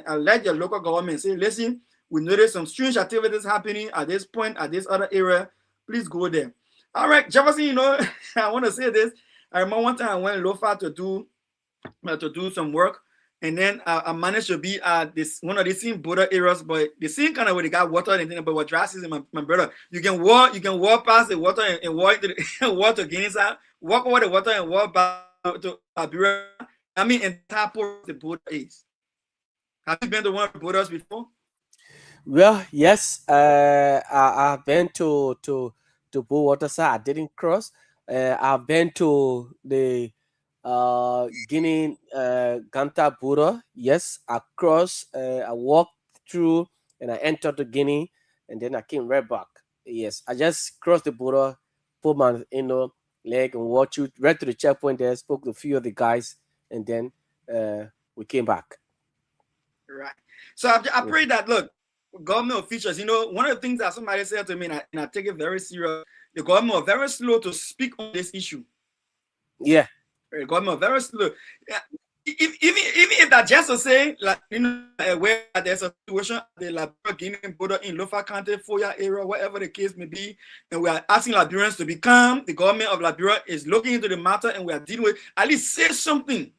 alert your local government. Say, listen, we noticed some strange activities happening at this point, at this other area. Please go there. All right, Jefferson, I want to say this. I remember one time I went Lofa to do some work, and then I managed to be at this one of the same border areas, but the same kind of where they got water and thing. But what dry season, my brother, you can walk past the water and walk to the walk to Guinea side, walk over the water and walk back to Liberia. I mean, in top of the border is. Have you been to one of the borders before? Well, yes, I've been to Blue Water side. I didn't cross. I've been to the Guinea Ganta border. Yes, I crossed. I walked through and I entered the Guinea, and then I came right back. Yes, I just crossed the border, put my leg and walked through right to the checkpoint there. Spoke to a few of the guys, and then we came back. Right. So I pray that, look, government officials, one of the things that somebody said to me, and I take it very serious, the government are very slow to speak on this issue. Yeah. The government are very slow. Even if that just to say, like, where there's a situation at the Liberia Guinea border in Lofa County, Foya area, whatever the case may be, and we are asking Liberians to be calm, the government of Liberia is looking into the matter and we are dealing with, at least say something,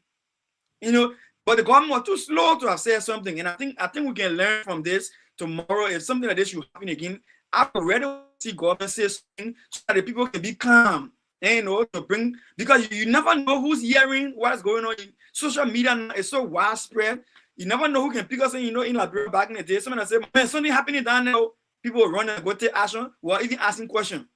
But the government was too slow to have said something, and I think we can learn from this tomorrow. If something like this should happen again, I would rather see government say something so that the people can be calm, and to bring, because you never know who's hearing what's going on. Social media is so widespread. You never know who can pick us. In Liberia back in the day, someone say, "Man, something happening down there." People run and go take action, or even asking questions,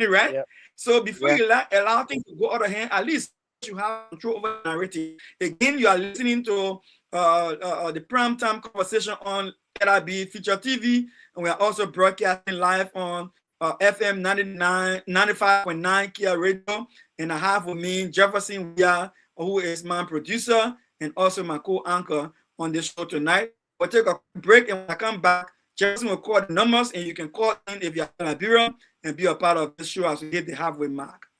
right? Yeah. So before you allow things to go out of hand, at least you have control over the narrative. Again, you are listening to the prime time conversation on LIB Future TV, and we are also broadcasting live on FM 95.9 Kia Radio, and I have with me Jefferson Wia, who is my producer and also my co-anchor on this show tonight. We'll take a break, and when I come back, Jefferson will call the numbers, and you can call in if you're in Liberia and be a part of this show as we hit the halfway mark.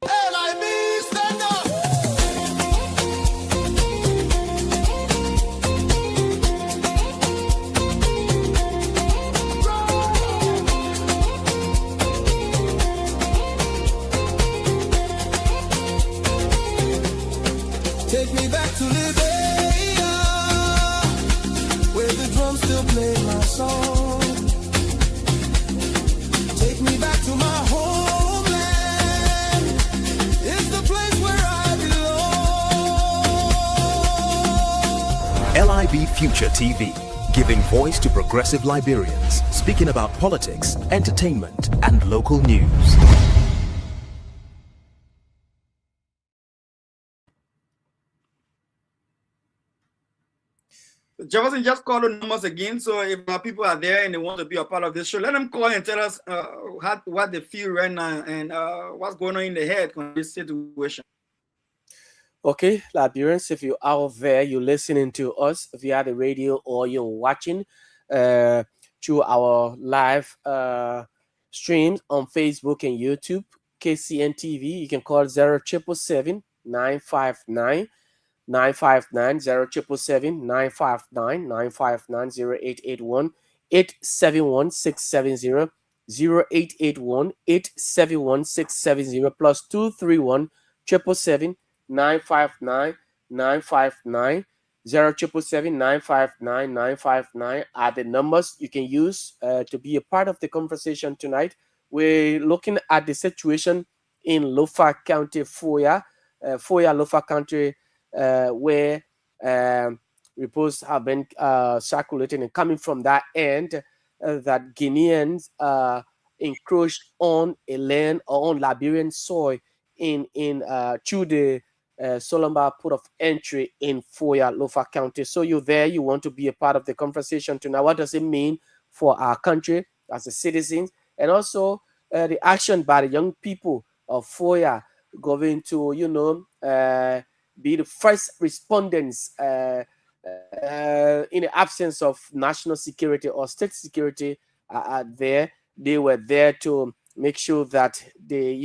LIB, stand up. Take me back to Liberia, where the drums still play my song. Take me back to my homeland. It's the place where I belong. LIB Future TV, giving voice to progressive Liberians, speaking about politics, entertainment, and local news. Jefferson, just call the numbers again. So if people are there and they want to be a part of this show, let them call and tell us what they feel right now and what's going on in their head on this situation. Okay, Liberians, if you're out there, you're listening to us via the radio or you're watching through our live streams on Facebook and YouTube, KCN TV, you can call 0777 959 959 0777 959 959 0881 871 670 0881 871 670 plus 231 777 959 959 0777 959 959 are the numbers you can use to be a part of the conversation tonight. We're looking at the situation in Lofa County, Foya, Lofa County, where reports have been circulating and coming from that end that Guineans encroached on a land or on Liberian soil in through the Solomba port of entry in Foya, Lofa County. So you're there, you want to be a part of the conversation tonight. What does it mean for our country as a citizens, and also the action by the young people of Foya going to, be the first respondents in the absence of national security or state security there. They were there to make sure that they,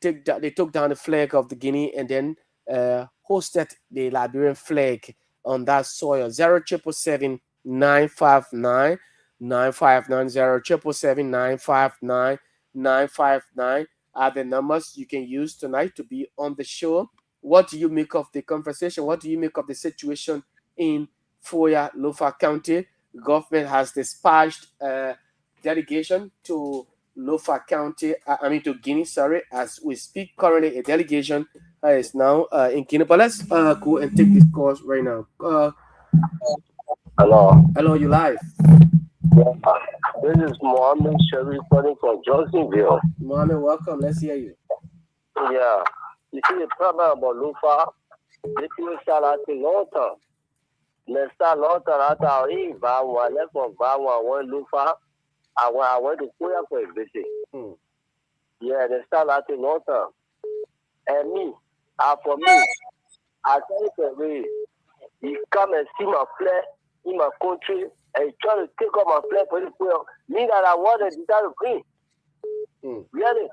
they took down the flag of the Guinea and then hosted the Liberian flag on that soil. 0777 959 959 0777 959 959 are the numbers you can use tonight to be on the show. What do you make of the conversation? What do you make of the situation in Foya, Lofa County? The government has dispatched a delegation to Lofa County, to Guinea, sorry, as we speak. Currently, a delegation is now in Guinea. But let's go and take this course right now. Hello, you live. this is Mohammed Sherry calling from Johnsonville. Mohammed, welcome. Let's hear you. Yeah, you see the problem about Lufa, they people start out in London. They start London out of Bawa, left from Bawa, one Lufa. I went to Korea for a visit. Yeah, they start out in London. And me, for me, I tell you the way, he come and see my flag in my country and he try to take off my flag for the prayer. Me that I want to decide to bring. Really?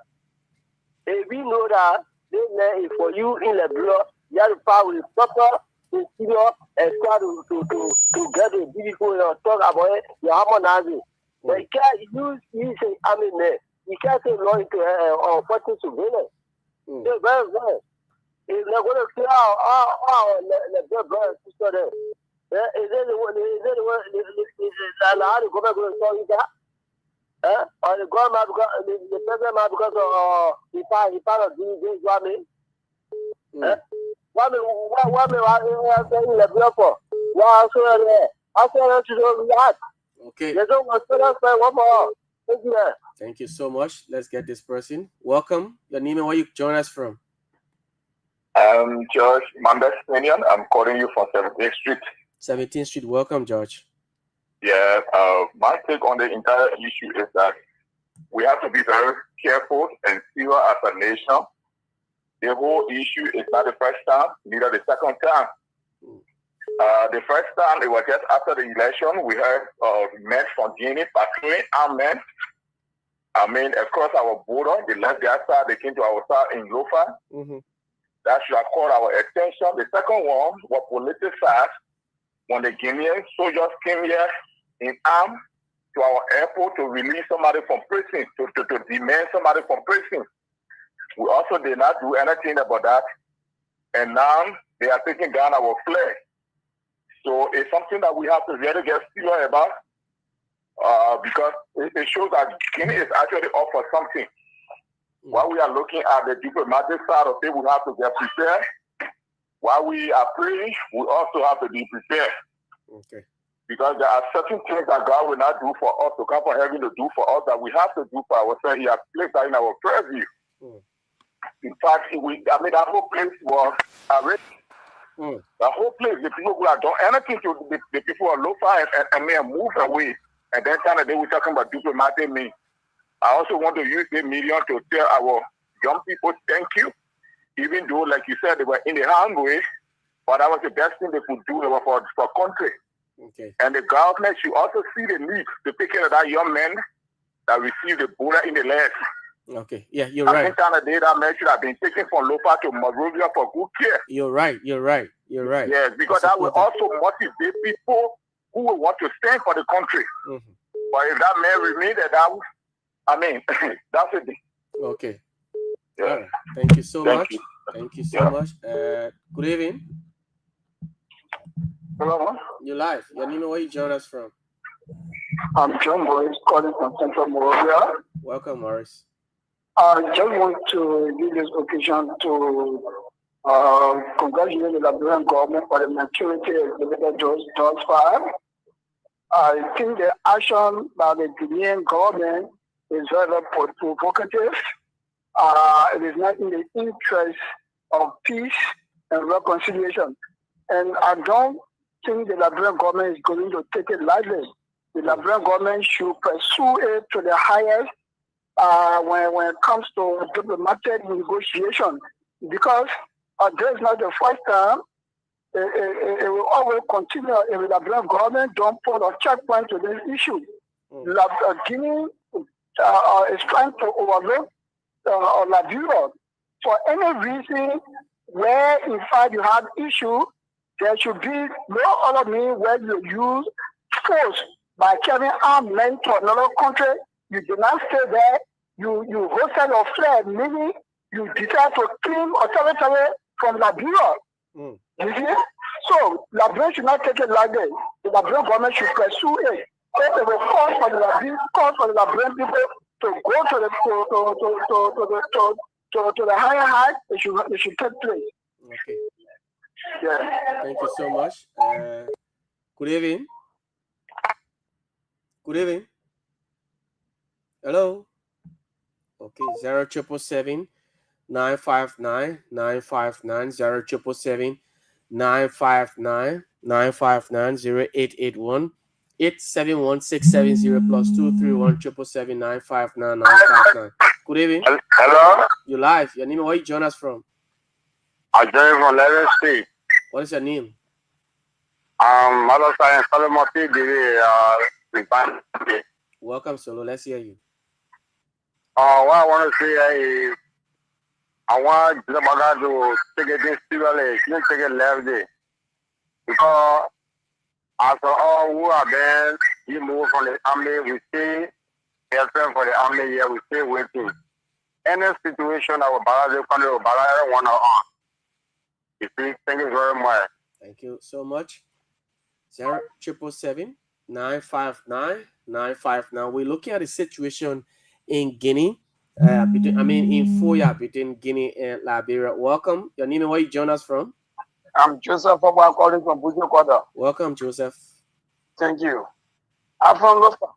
If we know that they is for you in Liberia, you have to fight with proper procedure and start to get the people and talk about it, you harmonize it. But you can't use say army man. You can't say law into fighting surveillance. It's very well. It's not going to clear out the brother and sister there. Is that the one? Is that the one? How the government going to solve it? Or the government because the president because he part of this woman. Why saying the block? Why also there? I said to do that. Okay. One more. Thank you. Thank you so much. Let's get this person. Welcome. Your name and where you join us from? George Mandas Senior. I'm calling you from 17th Street. 17th Street. Welcome, George. Yeah, my take on the entire issue is that we have to be very careful and serious as a nation. The whole issue is not the first time, neither the second time. The first time, it was just after the election, we heard men from Guinea patrolling armed men. Across our border, they left their side, they came to our side in Lofa. That should have caught our attention. The second one was politicized when the Guinean soldiers came here in arms to our airport to release somebody from prison, to demand somebody from prison. We also did not do anything about that. And now they are taking down our flag. So it's something that we have to really get serious about because it shows that Guinea is actually up for something. While we are looking at the diplomatic side of it, we have to get prepared. While we are praying, we also have to be prepared. Okay. Because there are certain things that God will not do for us to come from heaven to do for us that we have to do for ourselves. He has placed that in our purview. In fact, that whole place was already. The whole place, the people who have done anything to the people of Lofa and may have moved away. And then kind of they were talking about diplomatic means. I also want to use the medium to tell our young people thank you. Even though, like you said, they were in the harm way, but that was the best thing they could do for country. Okay. And the government should also see the need to take care of that young man that received the bullet in the leg. Okay. Yeah, you're right. I think kind of that man should have been taken from Lofa to Monrovia for good care. You're right. Yes, because that will also motivate people who will want to stand for the country. But if that man remained down, that's it. Okay. Yeah. All right. Thank you so much. You. Thank you so much. Good evening. Hello. You're live. Your name and where you join us from? I'm John Morris calling from Central Monrovia. Welcome, Morris. I just want to use this occasion to congratulate the Liberian government for the maturity exhibited thus far. I think the action by the Guinean government is rather provocative. It is not in the interest of peace and reconciliation. And I don't think the Liberian government is going to take it lightly. The Liberian government should pursue it to the highest when it comes to diplomatic negotiation, because this is not the first time. It will always continue if the Liberian government don't put a checkpoint to this issue. Guinea is trying to overlook Liberia. For any reason, where in fact you have issue, there should be no other means where you use force by carrying armed men to another country. You do not stay there. You hosted or fled, meaning you decide to claim or territory from Liberia. You see? So Liberia should not take it like that. The Liberian government should pursue it. So it will call for the Liberian people to go to the higher height. It should take place. Okay. Yeah. Thank you so much. Good evening. Good evening. Hello. Okay, 0777 959 959 0777 959 959 0881 871 670 plus 231 777 959 959. Good evening. Hello? You live. Your name, where you join us from? I joined from Lagos State. What is your name? Mother Science, Solomon P. Welcome, Solo. Let's hear you. What I want to say is, I want the Baga to take it this seriously, take it left day. Because after all who are there, you move from the army, we stay helping for the army here, we stay waiting. Any situation that will balance the country will balance everyone on. You see, thank you very much. Thank you so much. 0777 959 959. We're looking at the situation in Guinea. In Foya, between Guinea and Liberia. Welcome. Your name and where you join us from? I'm Joseph Oba calling from Bujo Quarter. Welcome, Joseph. Thank you. I'm from Lofa.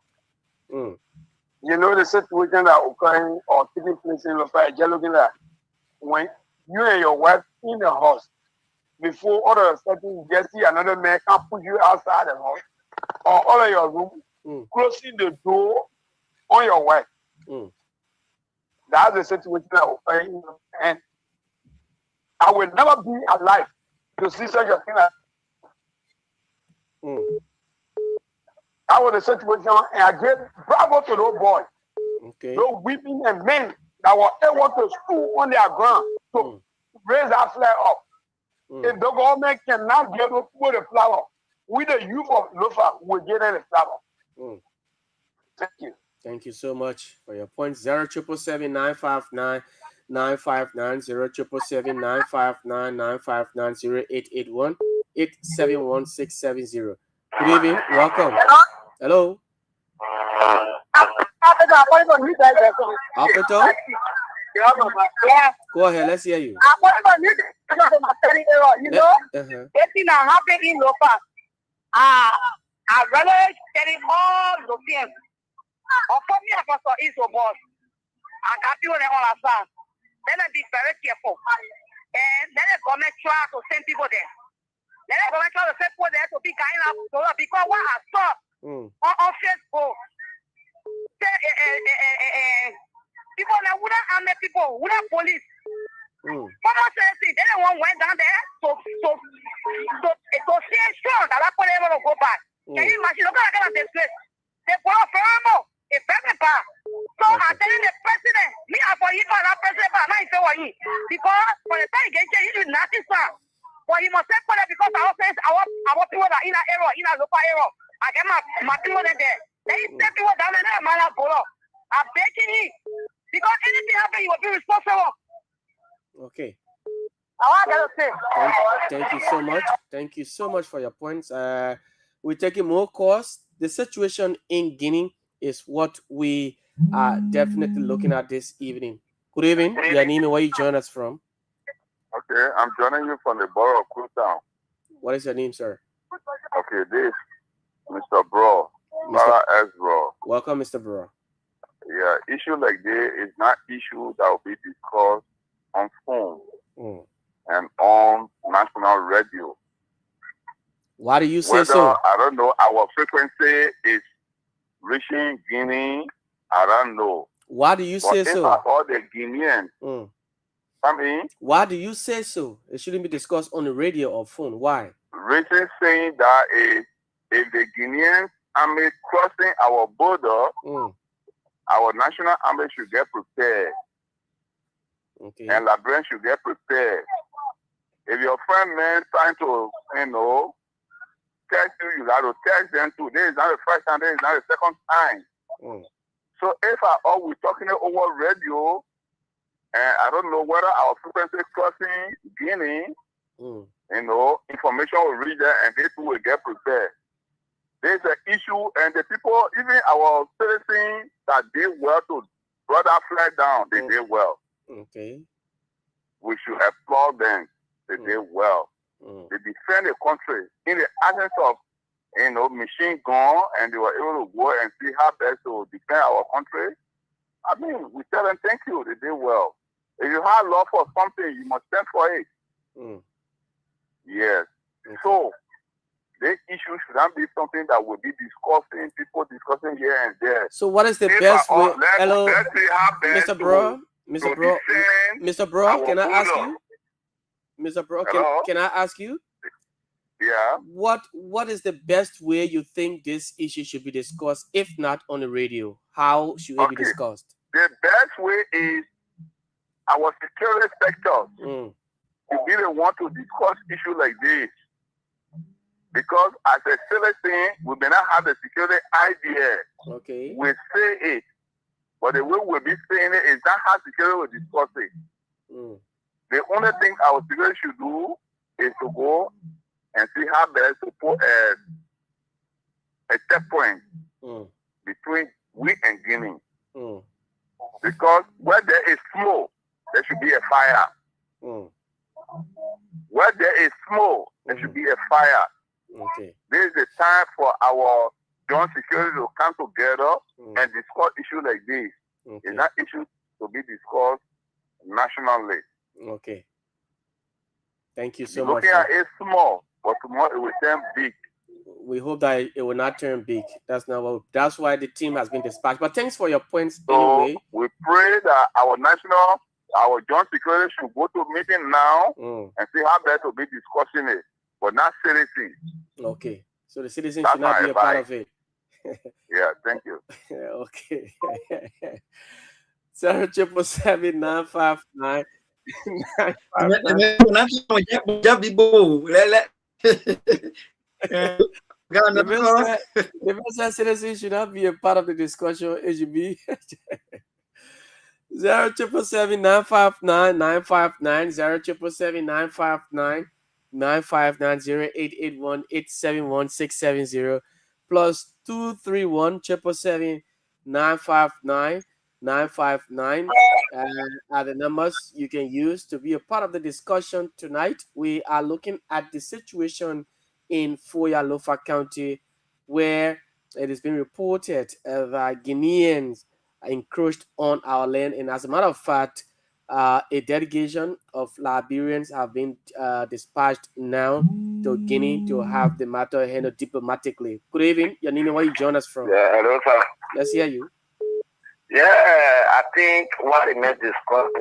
You know the situation that occurring or taking place in Lofa, just looking at when you and your wife in the house, before all of a sudden you just see another man can put you outside the house or all of your room, closing the door on your wife. That's the situation that occurring, and I will never be alive to see such a thing. That was the situation, and I gave bravo to those boys, those women and men that were able to stood on their ground to raise that flag up. If the government cannot get up with the flower, we the youth of Lofa will get in the flower. Thank you. Thank you so much for your point. 0777 959 959 0777 959 959 0881 871 670. Good evening. Welcome. Hello. Alberto? Go ahead. Let's hear you. You know, everything that happened in Lofa, I really telling all the things. Or for me, I was is your boss. I got you on the understand. Then I be very careful. And then the government try to send people there. Then the government try to send people there to be kind of because what I saw on Facebook, people that wouldn't army people, wouldn't police. Someone says they didn't want went down there to see strong that I put able to go back. Can you imagine? Look at that disgrace. They put up for a very bad. So I'm telling the president, me I for you for that president, but I say what he because for the time he gets he do nothing, sir. But he must say for that because our people that in an error, in a local error. I get my people there. They step people down there, man, I pull up. I'm begging him because anything happen, you will be responsible. Okay. I gotta say. Thank you so much. Thank you so much for your points. We're taking more calls. The situation in Guinea is what we are definitely looking at this evening. Good evening. Your name and where you join us from? Okay, I'm joining you from the borough of Kutown. What is your name, sir? Okay, this Mr. Bro. Mr. S. Bro. Welcome, Mr. Bro. Yeah, issue like this is not issue that will be discussed on phone and on national radio. Why do you say so? I don't know. Our frequency is reaching Guinea. I don't know. Why do you say so? All the Guineans. Why do you say so? It shouldn't be discussed on the radio or phone. Why? Reason saying that if the Guinean army crossing our border, our national army should get prepared. Okay. And Liberians should get prepared. If your friend man trying to, text you, you got to text them too. This is not the first time, this is not the second time. So if I always talking over radio, and I don't know whether our frequency crossing Guinea, information will reach there and people will get prepared. There's an issue, and the people, even our citizens that did well to brought that flag down, they did well. Okay. We should applaud them. They did well. They defend the country in the absence of, machine gun, and they were able to go and see how best to defend our country. I mean, we tell them thank you. They did well. If you have love for something, you must stand for it. Yes. Okay. So, this issue should not be something that will be people discussing here and there. So what is the best way? Hello, Mr. Bro, Mr. Bro, can I ask you? Mr. Bro, can I ask you? Yeah. What is the best way you think this issue should be discussed, if not on the radio? How should it be discussed? The best way is our security sector to be the one to discuss issues like this. Because as a citizen, we may not have the security idea. Okay. We say it, but the way we'll be saying it is not how security will discuss it. The only thing our security should do is to go and see how best to put a checkpoint between we and Guinea. Because where there is smoke, there should be a fire. Where there is smoke, there should be a fire. Okay. This is the time for our joint security to come together and discuss issues like this. It's not issues to be discussed nationally. Okay. Thank you so much. Looking at it small, but tomorrow it will turn big. We hope that it will not turn big. That's why the team has been dispatched. But thanks for your points anyway. We pray that our joint security should go to meeting now and see how best to be discussing it. But not citizens. Okay. So the citizens should not be a part of it. Yeah, thank you. Okay. 0777959. The citizens should not be a part of the discussion. It should be 0777959 959-08590-881-871-670 plus 231-777-959-959 are the numbers you can use to be a part of the discussion tonight. We are looking at the situation in Foya Lofa County, where it has been reported that Guineans encroached on our land, and as a matter of fact, a delegation of Liberians have been dispatched now to Guinea to have the matter handled diplomatically. Good evening, Yanini. Where you join us from? Yeah, hello, sir. Let's hear you. Yeah, I think what it meant is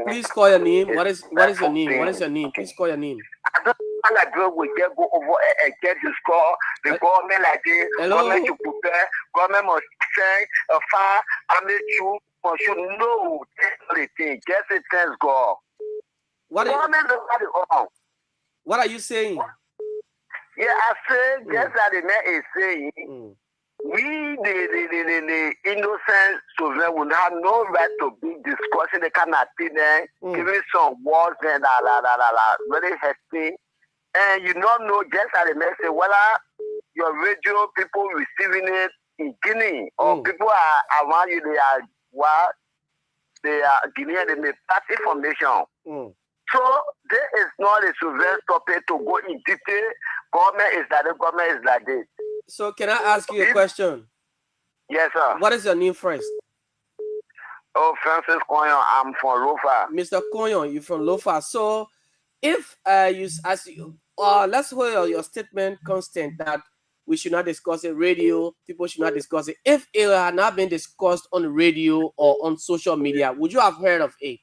please call your name. What is your name? What is your name? Please call your name. I don't want to we get go over and get the score. The government like this, government to prepare, government must send a fire, I make you. You know, everything. Guess it thanks God. What are you saying? Yeah, I say, guess that the man is saying, we, the innocent children, will have no right to be discussing the kind of thing, giving some words and very hefty. And you don't know, just as the man say, whether your radio people receiving it in Guinea or people are around you, they are Guinean, they may pass information. So there is not a sovereign topic to go in detail. Government is like this, government is like this. So can I ask you a question? Yes, sir. What is your name first? Oh, Francis Koyon, I'm from Lofa. Mr. Koyon, you're from Lofa. So if let's hold your statement constant that we should not discuss it radio, people should not discuss it. If it had not been discussed on the radio or on social media, would you have heard of it?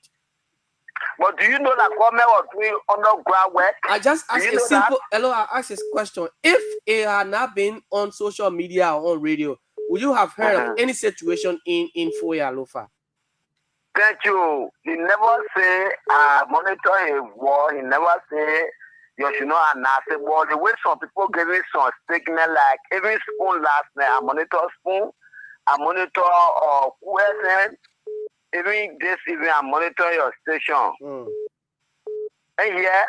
But do you know that government was doing underground work? I just asked a simple, I asked this question. If it had not been on social media or on radio, would you have heard of any situation in Foya Lofa? Thank you. He never say monitor a war. He never say you should know and I say, well, the way some people giving some statement like even spoon last night, I monitor spoon, I monitor question, even this evening I monitor your station. And yeah,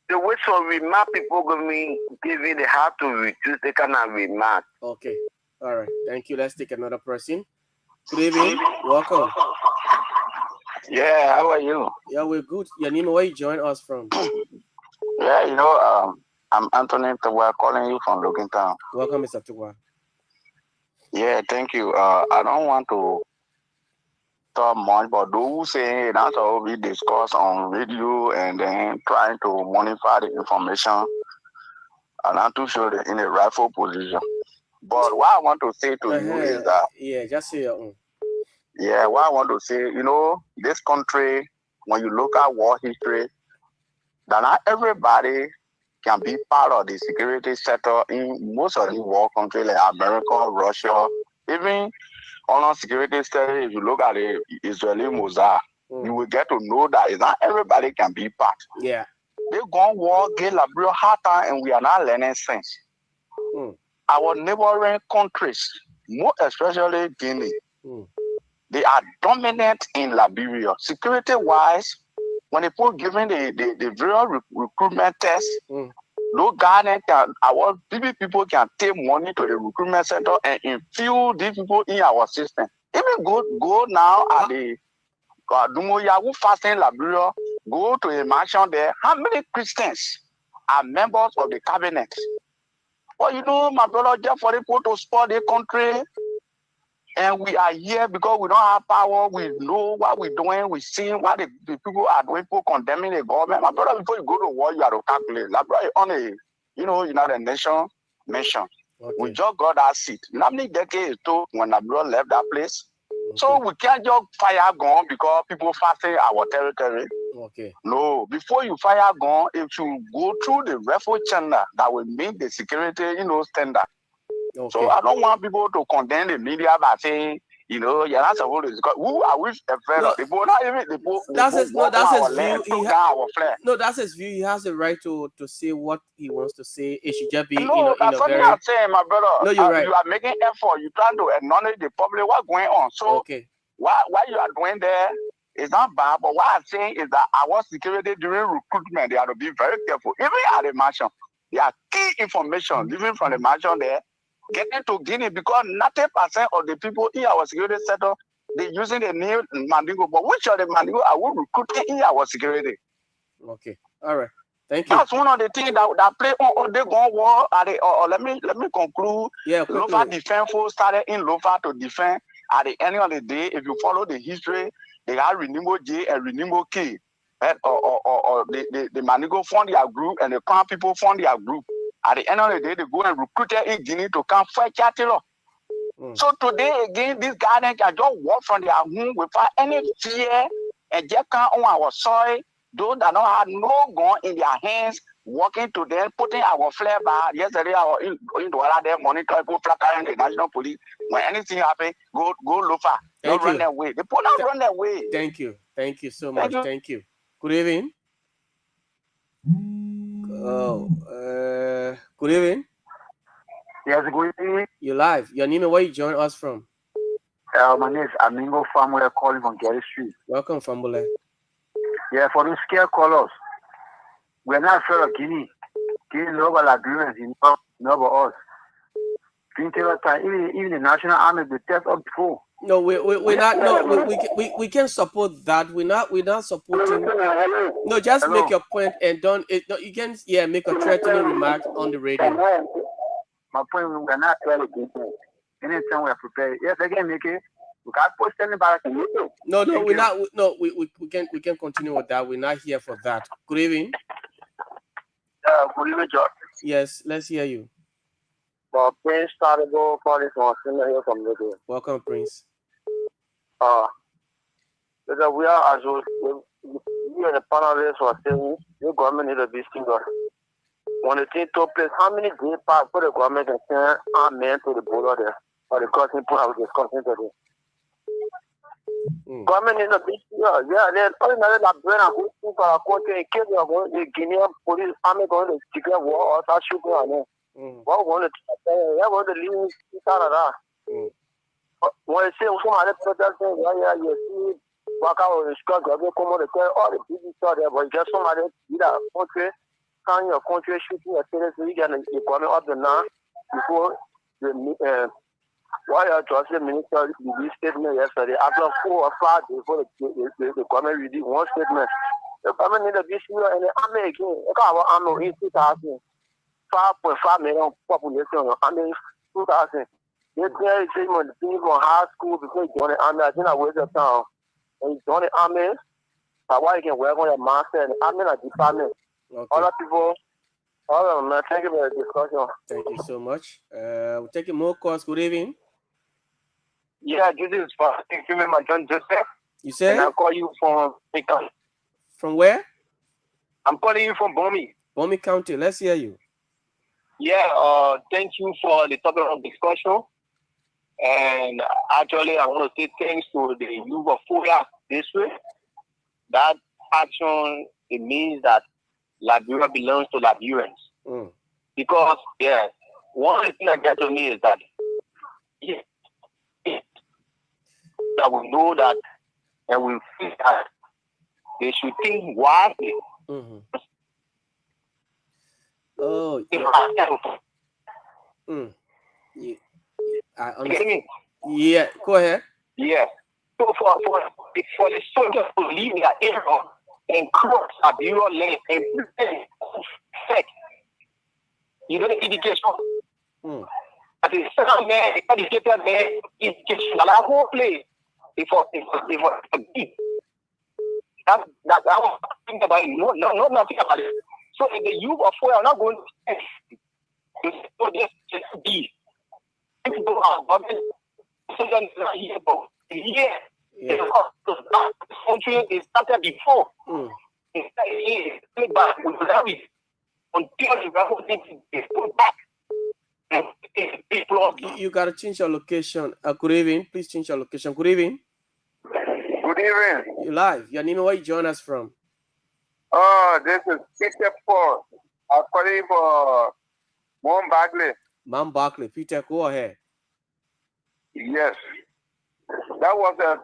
the way some remark people giving they have to reduce the kind of remark. Okay. All right. Thank you. Let's take another person. Good evening. Welcome. Yeah, how are you? Yeah, we're good. Your name, where you join us from? Yeah, you know, I'm Anthony Tawar calling you from Logantown. Welcome, Mr. Tawar. Yeah, thank you. I don't want to talk much, but those say that's all we discuss on radio and then trying to monitor the information and not to show them in a rightful position. But what I want to say to you is that just say your own. Yeah, what I want to say, you know, this country, when you look at war history, that not everybody can be part of the security sector in most of the war countries like America, Russia, even on security sector. If you look at the Israeli Mossad, you will get to know that it's not everybody can be part. Yeah. They gone war, get Liberia hard time, and we are not learning sense. Our neighboring countries, more especially Guinea, they are dominant in Liberia. Security-wise, when they put giving the various recruitment tests, no government can, our people can take money to the recruitment center and infuse these people in our system. Even go now at the Dumoyagu fasting Liberia, go to a mansion there. How many Christians are members of the cabinet? But you know, my brother, just for people to support the country, and we are here because we don't have power. We know what we're doing. We see what the people are doing. People condemning the government. My brother, before you go to war, you have to calculate. Like, brother, on a, you know, United Nations mission. Okay. We just got that seat. How many decades it took when Liberia left that place? Okay. So we can't just fire gun because people fasting our territory. Okay. No, before you fire gun, if you go through the refuge channel, that will meet the security, you know, standard. Okay. So I don't want people to condemn the media by saying, you know, you're not supposed to. Who are we afraid of? People not even the people. That's his view. Our flag. No, that's his view. He has the right to say what he wants to say. It should just be. No, that's something I'm saying, my brother. No, you're right. You are making effort. You're trying to acknowledge the public what's going on. So okay. What you are doing there is not bad. But what I'm saying is that our security during recruitment, they have to be very careful. Even at the mansion, there are key information leaving from the mansion there. Getting to Guinea because 90% of the people in our security sector, they're using the name Mandingo. But which of the Mandingo are we recruiting in our security? Okay. All right. Thank you. That's one of the things that play on the gun war. Let me conclude. Yeah, Lofa defense force started in Lofa to defend. At the end of the day, if you follow the history, they got Renimo J and Renimo K. Right? Or the Mandingo fund their group and the Crown people fund their group. At the end of the day, they go and recruit in Guinea to come fight Chatilo. So today, again, these guys can just walk from their home without any fear and just come on our soil. Those that don't have no gun in their hands, walking to them, putting our flag bar. Yesterday, our in the water there, monitor people carrying the national police. When anything happens, go Lofa. Don't run their way. They put not run their way. Thank you. Thank you so much. Thank you. Good evening. Good evening. Yes, good evening. You're live. Your name and where you join us from? My name is Amingo Famule calling from Gary Street. Welcome, Famule. Yeah, for the scare callers, we're not afraid of Guinea. Guinea know about agreements, know about us. Even the National Army, they test up before. No, we're not. No, we can support that. We're not supporting. No, just make your point and don't. No, you can make a threatening remark on the radio. My point, we're not trying to get it. Anytime we're prepared. Yes, again, make it. We can't post anybody. No, we're not. No, we can continue with that. We're not here for that. Good evening. Good evening, George. Yes, let's hear you. Prince started go for this one here from the Welcome, Prince. Because we are as well, we are the panelists who are saying the government need to be single. When the thing took place, how many days passed for the government can send our men to the border there? Or the crossing point I was discussing today? Government in the big yeah, there's another Liberian who took a country in case of the Guinean police army going to declare war or start shooting on them. What want to leave in Canada? When I say somebody protesting, yeah, you see, walk out of the struggle, come on, all the people saw there, but just somebody did a country, can your country shooting a citizen, you can come up the now before the why I trust the minister released statement yesterday. After 4 or 5 days before the government released one statement. The government need to be sure and the army again. Our army in 2000, 5.5 million population. Army 2000. They clearly say when the people from high school before you join the army, I think I wait the town. When you join the army, why you can work on your master and the army and department. Other people. All right, man. Thank you for the discussion. Thank you so much. We're taking more calls. Good evening. Yeah, this is my John Joseph. You say? And I'll call you from From where? I'm calling you from Bomi. Bomi County. Let's hear you. Yeah, thank you for the topic of discussion. And actually, I want to say thanks to the youth of Fuya district. That action, it means that Liberia belongs to Liberians. Because, yeah, one thing that gets to me is that that we know that and we feel that they should think wisely. Oh, yeah. I understand. Yeah, go ahead. Yeah. So for the soldiers to leave their area and cross Liberia land and effect, you know the education. At the second man, educated man, education, a whole place. Before that's I was thinking about it. No, nothing about it. So if the youth of Fuya are not going to just be people are government soldiers not here, but here the country is started before. Back we will have it until the government is put back. You gotta change your location. Good evening. Please change your location. Good evening. Good evening. You live. Your name, where you join us from? Oh, this is Peter Paul. I'm calling for Mount Barkley. Mount Barkley. Peter, go ahead. Yes. That was an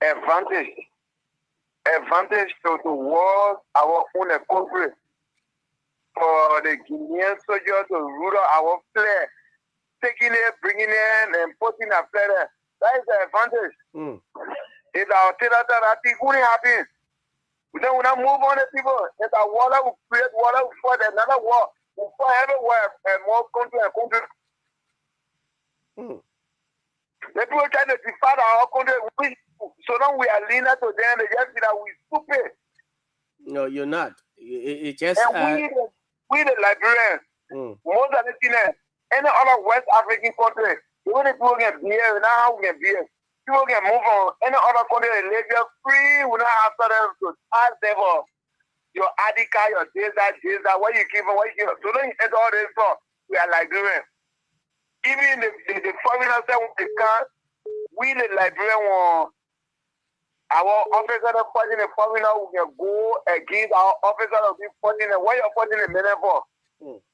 advantage to war our own country. For the Guinean soldiers to rule our flag, taking it, bringing it, and putting a flag there. That is the advantage. If our thing wouldn't happen, then we not move on the people. If our water will create water for another war, we'll fight everywhere and more country and country. The people trying to defend our country, so long we are leaner to them, they just see that we stupid. No, you're not. It just. We the Liberians, more than anything, any other West African country, even if people can beer, now we can beer. People can move on. Any other country, they live here free, we not after them to ask them for your Adika, your Jeza, what you give them, what you give them. So don't get all this for. We are Liberians. Even the foreigners say we can, we the Liberians want. Our officers are fighting the foreigner, we can go against our officers of the fighting. What you're fighting the men for?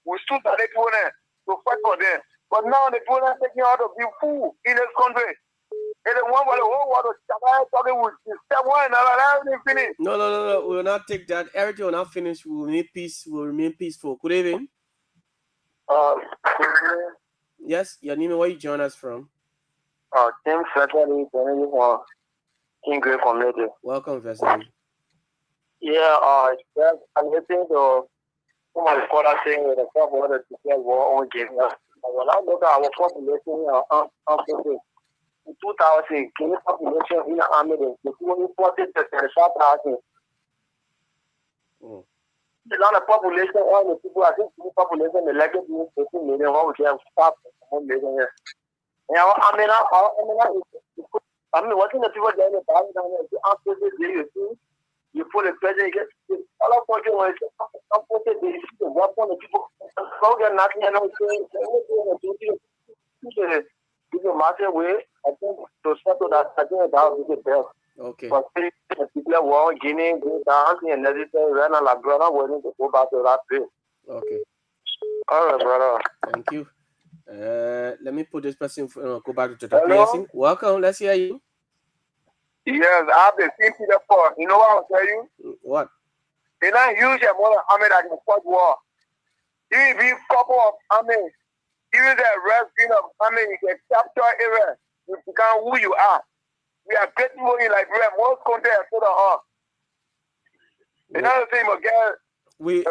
We stood at the corner to fight for them. But now the people are taking out of the food in this country. And the one where the whole world is talking with step one another, everything finished. No. We will not take that. Everything will not finish. We will remain peace. We will remain peaceful. Good evening. Yes, your name and where you join us from? Tim Fetterly, King Great Community. Welcome, Vesely. Yeah, I'm listening to my father saying that the top water to declare war on Guinea. When I look at our population in 2000, Guinea population in the army, the people imported to 35,000. The lot of population, all the people, I think the population elected being 18 million, what we have stopped 1 million here. I mean, watching the people down the bottom down there, after this day, you put a president, all of what you want to do, the weapon, the people, go get nothing, and I'm saying, If you match away, I think to settle that, I think that would be the best. Okay. But people want Guinea, go down, and everything, run on la brother, waiting to go back to that place. Okay. All right, brother. Thank you. Let me put this person, go back to Dr. Pearson. Welcome, let's hear you. Yes, I have the same thing before. You know what I'll tell you? What? They not use a more army that can fight war. If you couple of army, even the rest of army, you can capture area, you become who you are. We are getting more in Liberia, most countries are so on. Another thing again, we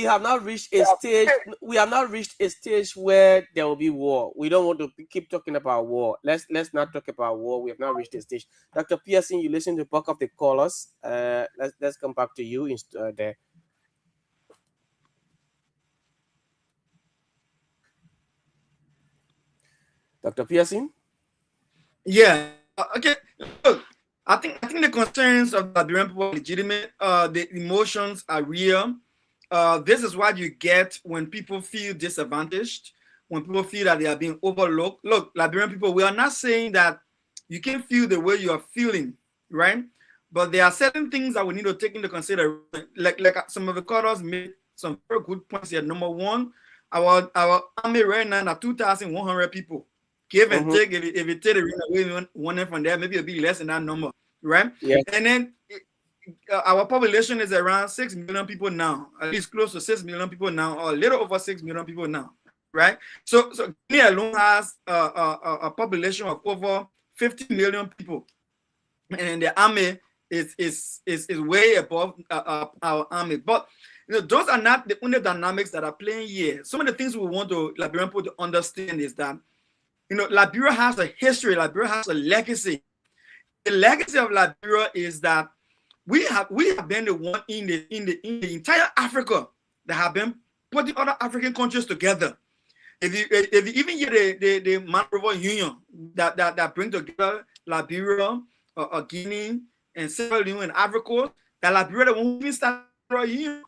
have not reached a stage. We have not reached a stage where there will be war. We don't want to keep talking about war. Let's not talk about war. We have not reached a stage. Dr. Pearson, you listen to both of the callers. Let's come back to you there. Dr. Pearson? Yeah. Okay. Look, I think the concerns of the Liberian people are legitimate. The emotions are real. This is what you get when people feel disadvantaged, when people feel that they are being overlooked. Look, Liberian people, we are not saying that you can feel the way you are feeling, right? But there are certain things that we need to take into consideration. Like some of the callers made some very good points here. Number one, our army right now are 2,100 people. Give and take, if you take the one from there, maybe it'll be less than that number, right? Yeah. And then our population is around 6 million people now, at least close to 6 million people now, or a little over 6 million people now, right? So Guinea alone has a population of over 50 million people, and the army is way above our army. But those are not the only dynamics that are playing here. Some of the things we want to Liberian people to understand is that Liberia has a history. Liberia has a legacy. The legacy of Liberia is that we have been the one in the entire Africa that have been putting other African countries together. If you even hear the Monrovia Union that bring together Liberia, Guinea, and Sierra Leone and Ivory Coast, that Liberia the one who started the union,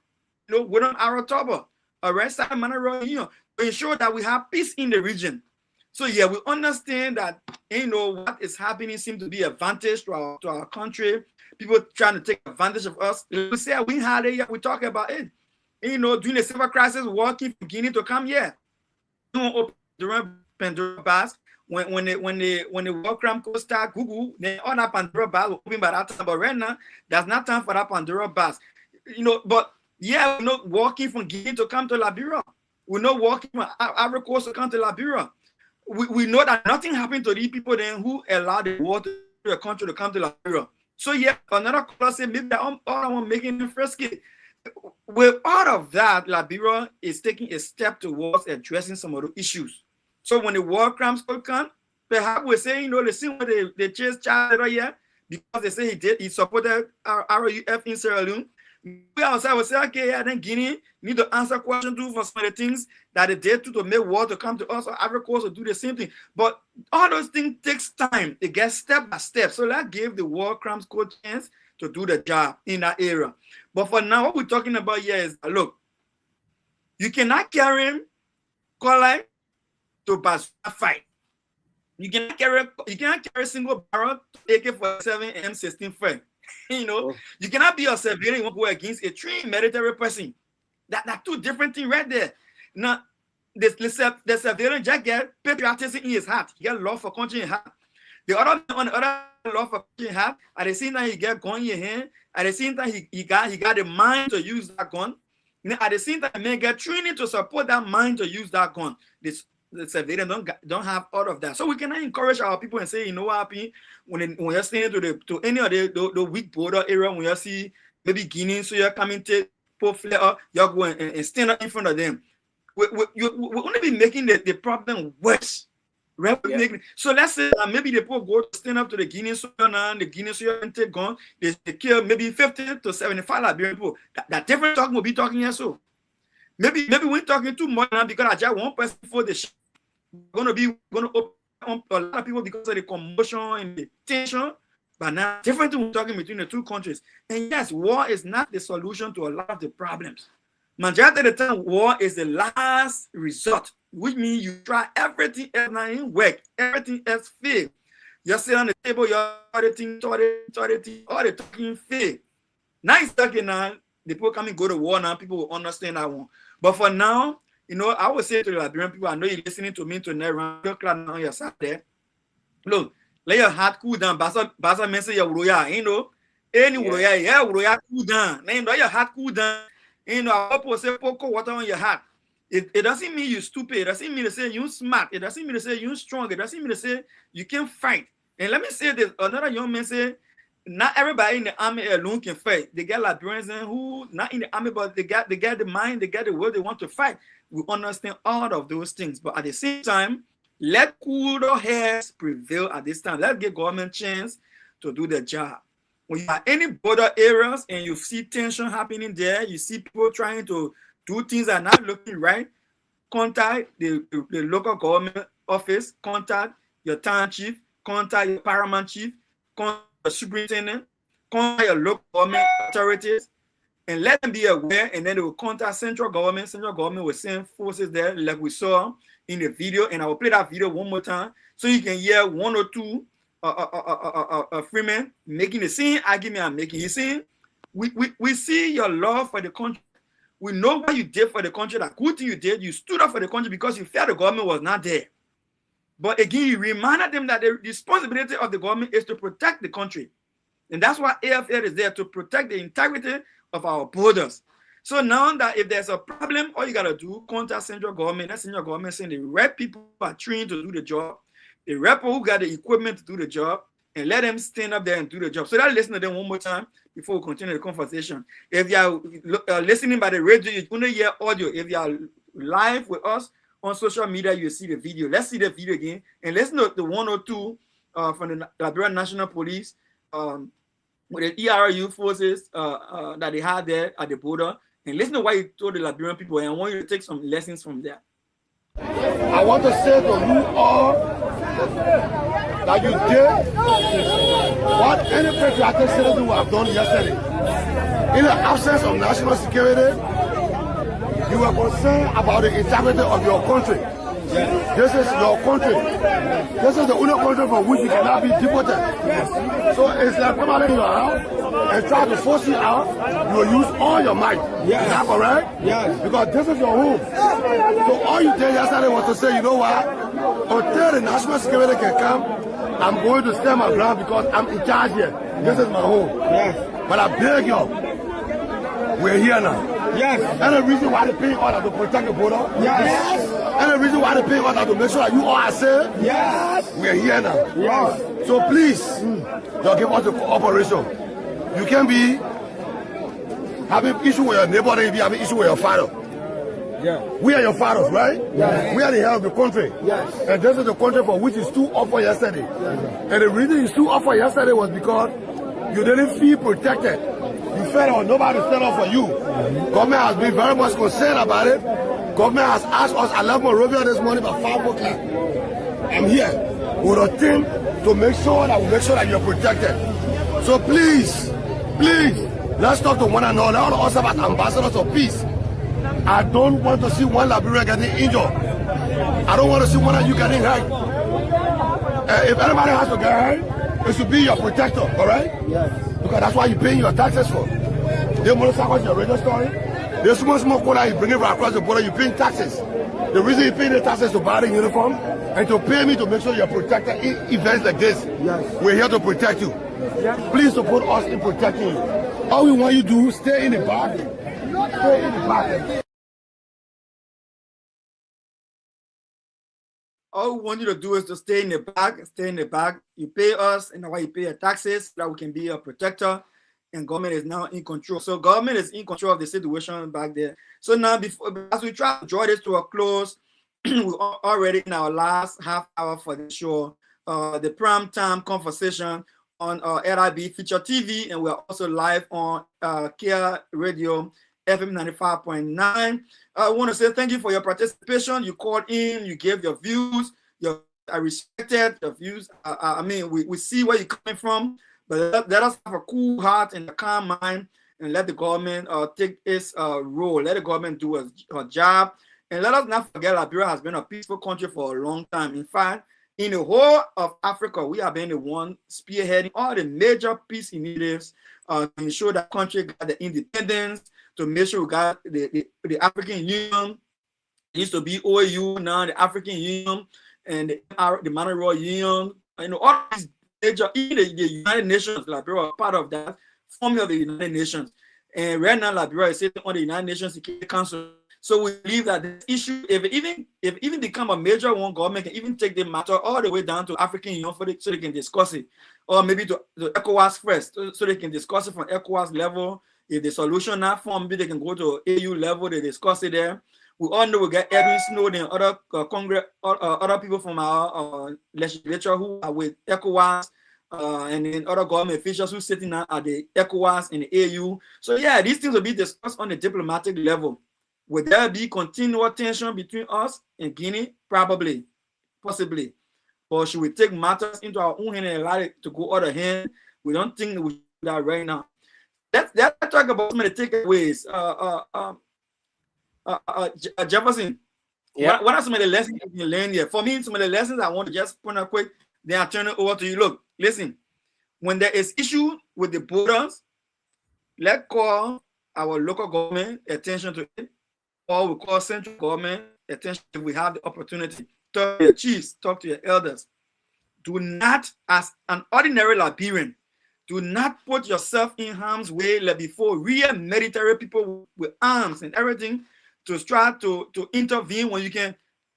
with an Aratoba, started Monrovia Union to ensure that we have peace in the region. So yeah, we understand that what is happening seems to be advantage to our country. People trying to take advantage of us. We say we had it, we talk about it. During the civil crisis, working from Guinea to come here. During Pandora Bas, when the war crime could start Google, then all that Pandora Bas will open by that time. But right now, there's not time for that Pandora Bas. But yeah, we're not walking from Guinea to come to Liberia. We're not walking from Ivory Coast to come to Liberia. We know that nothing happened to these people then who allowed the war to the country to come to Liberia. So yeah, another caller said maybe all I want making the first kid. With all of that, Liberia is taking a step towards addressing some of the issues. So when the war crimes could come, perhaps we say, the same way they chased Charles here because they say he supported our RUF in Sierra Leone. We outside will say, okay, yeah, then Guinea need to answer questions too for some of the things that they did to make war to come to us, or Ivory Coast to do the same thing. But all those things takes time. It gets step by step. So let's give the war crimes court chance to do the job in that area. But for now, what we're talking about here is, look, you cannot carry Colai to fight. You cannot carry a single barrel to AK-47 M16 fight. You cannot be a civilian who go against a trained military person. That's two different things right there. Now, the civilian just get patriotism in his heart. He get love for country in his heart. The other man on the other love for country in heart. At the same time, he get gun in your hand. At the same time, he got the mind to use that gun. At the same time, man get training to support that mind to use that gun. The civilian don't have all of that. So we cannot encourage our people and say, what happened when you're staying to any of the weak border area, when you see maybe Guinea, so you're coming to put flare up, you're going and stand up in front of them. We're only be making the problem worse. Right? Yeah. So let's say maybe the people go to stand up to the Guinea soldier now, the Guinea soldier and take gun, they kill maybe 50 to 75 Liberian people. That different talk will be talking here. So maybe we're talking too much now because I just one person for the going to open up a lot of people because of the commotion and the tension. But now, different thing we're talking between the two countries. And yes, war is not the solution to a lot of the problems. Majority of the time, war is the last resort. which means you try everything else now in work, everything else fail. You sit on the table, you're all the talking fail. Now it's talking now, the people come and go to war now, people will understand that one. But for now, you know, I would say to the Liberian people, I know you're listening to me tonight, around your cloud on your side there. Look, let your heart cool down. Basa mention your roya, you know. Any roya, yeah, roya cool down. Now, let your heart cool down. You know, I hope say pour water on your heart. It doesn't mean you're stupid. It doesn't mean to say you're smart. It doesn't mean to say you're strong. It doesn't mean to say you can fight. And let me say this, another young man said, not everybody in the army alone can fight. They got Liberians who not in the army, but they got the mind, they got the will, they want to fight. We understand all of those things, but at the same time, let cooler heads prevail at this time. Let's give government chance to do their job. When you are any border areas and you see tension happening there, you see people trying to do things that are not looking right, contact the local government office, contact your town chief, contact your paramount chief, contact the superintendent, contact your local government authorities, and let them be aware, and then they will contact central government. Central government will send forces there, like we saw in the video, and I will play that video one more time so you can hear one or two freemen making the same argument I'm making. He's saying, we see your love for the country. We know what you did for the country, that good thing you did. You stood up for the country because you felt the government was not there. But again, you reminded them that the responsibility of the government is to protect the country. And that's why AFL is there, to protect the integrity of our borders. So now that if there's a problem, all you got to do, contact central government. That central government saying the right people are trained to do the job, the right people who got the equipment to do the job, and let them stand up there and do the job. So that listen to them one more time before we continue the conversation. If you are listening by the radio, you only hear audio. If you are live with us on social media, you see the video. Let's see the video again. And let's note the 102 from the Liberian National Police with the ERU forces that they had there at the border. And listen to what he told the Liberian people. And I want you to take some lessons from there. I want to say to you all that you did what any patriotic citizen would have done yesterday. In the absence of national security, you were concerned about the integrity of your country. This is your country. This is the only country from which you cannot be deported. So it's like somebody in your house and try to force you out, you will use all your might. Is that correct? Yes. Because this is your home. So all you did yesterday was to say, you know what? Until the national security can come, I'm going to stand my ground because I'm in charge here. This is my home. Yes. But I beg you, we're here now. Yes. And the reason why they pay order to protect the border. Yes. And the reason why they pay order to make sure that you all are safe. Yes. We're here now. Yes. So please, don't give us the cooperation. You can be having issue with your neighbor and be having issue with your father. Yeah. We are your fathers, right? Yes. We are the head of the country. Yes. And this is the country for which you stood up for yesterday. Yes. And the reason you stood up for yesterday was because you didn't feel protected. You felt nobody stood up for you. Government has been very much concerned about it. Government has asked us, I left Monrovia this morning by 5 o'clock. I'm here with a team to make sure that you're protected. So please, let's talk to one another. All of us about ambassadors of peace. I don't want to see one Liberian getting injured. I don't want to see one of you getting hurt. If anybody has to get hurt, it should be your protector, all right? Yes. Because that's why you're paying your taxes for. They motorcycles your radio story. There's so much more cola you bring it from across the border, you're paying taxes. The reason you pay the taxes to buy the uniform and to pay me to make sure you're protected in events like this. Yes. We're here to protect you. Yes. Please support us in protecting you. All we want you to do, stay in the back. Stay in the back. All we want you to do is to stay in the back. You pay us, and why you pay your taxes, so that we can be a protector. And government is now in control. So government is in control of the situation back there. So now, as we try to draw this to a close, we're already in our last half hour for the show. The prime time conversation on LIB Future TV, and we're also live on Kia Radio FM 95.9. I want to say thank you for your participation. You called in, you gave your views. I respected your views. I mean, we see where you're coming from, but let us have a cool heart and a calm mind, and let the government take its role. Let the government do a job. And let us not forget, Liberia has been a peaceful country for a long time. In fact, in the whole of Africa, we have been the one spearheading all the major peace initiatives to ensure that country got the independence, to make sure we got the African Union. It used to be OAU, now the African Union and the Monetary Union. All these major, even the United Nations, Liberia are part of that formula of the United Nations. And right now, Liberia is sitting on the United Nations Security Council. So we believe that this issue, if even become a major one, government can even take the matter all the way down to African Union so they can discuss it, or maybe to ECOWAS first, so they can discuss it from ECOWAS level. If the solution not formed, maybe they can go to AU level, they discuss it there. We all know we get Edwin Snowden, other Congress, other people from our legislature who are with ECOWAS, and then other government officials who sitting at the ECOWAS and the AU. So yeah, these things will be discussed on the diplomatic level. Would there be continual tension between us and Guinea? Probably, possibly. Or should we take matters into our own hand and allow it to go out of hand? We don't think we should do that right now. Let's talk about some of the takeaways. Jefferson, yeah. What are some of the lessons you can learn here? For me, some of the lessons I want to just point out quick, then I turn it over to you. Look, listen, when there is issue with the borders, let's call our local government attention to it, or we call central government attention if we have the opportunity. Talk to your chiefs, talk to your elders. Do not, as an ordinary Liberian, do not put yourself in harm's way like before real military people with arms and everything to try to intervene when you can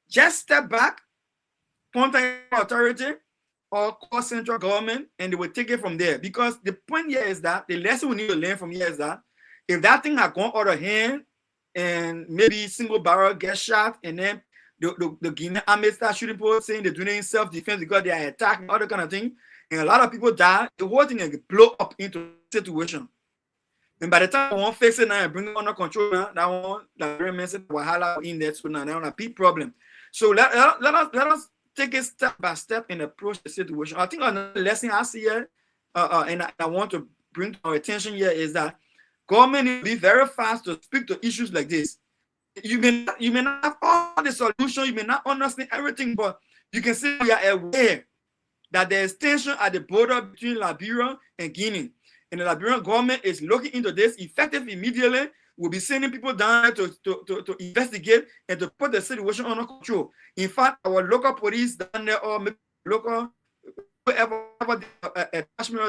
just step back, contact authority, or call central government, and they will take it from there. Because the point here is that the lesson we need to learn from here is that if that thing had gone out of hand and maybe single barrel gets shot, and then the Guinean army start shooting people saying they're doing self-defense because they are attacking, all that kind of thing, and a lot of people die, the whole thing can blow up into a situation. And by the time we want to fix it now and bring it under control now, that one, like Larry mentioned, Wahala in there, so now they're on a big problem. So let us take it step by step and approach the situation. I think another lesson I see here, and I want to bring to our attention here is that government needs to be very fast to speak to issues like this. You may not have all the solutions, you may not understand everything, but you can see we are aware that there is tension at the border between Liberia and Guinea. And the Liberian government is looking into this effectively immediately. We'll be sending people down there to investigate and to put the situation under control. In fact, our local police down there, or maybe local, whoever the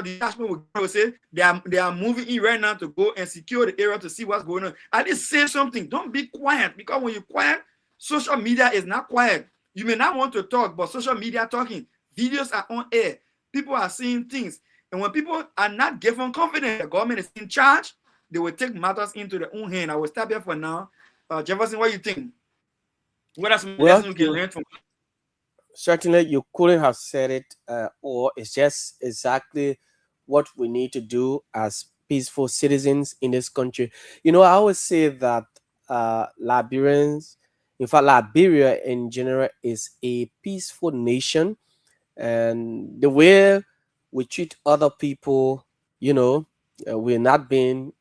detachment will say they are moving in right now to go and secure the area to see what's going on. At least say something. Don't be quiet, because when you're quiet, social media is not quiet. You may not want to talk, but social media talking. Videos are on air. People are seeing things. And when people are not given confidence the government is in charge, they will take matters into their own hand. I will stop here for now. Jefferson, what do you think? What are some lessons we can learn from? Certainly, you couldn't have said it, or it's just exactly what we need to do as peaceful citizens in this country. I always say that Liberians, in fact, Liberia in general, is a peaceful nation, and the way we treat other people, we're not being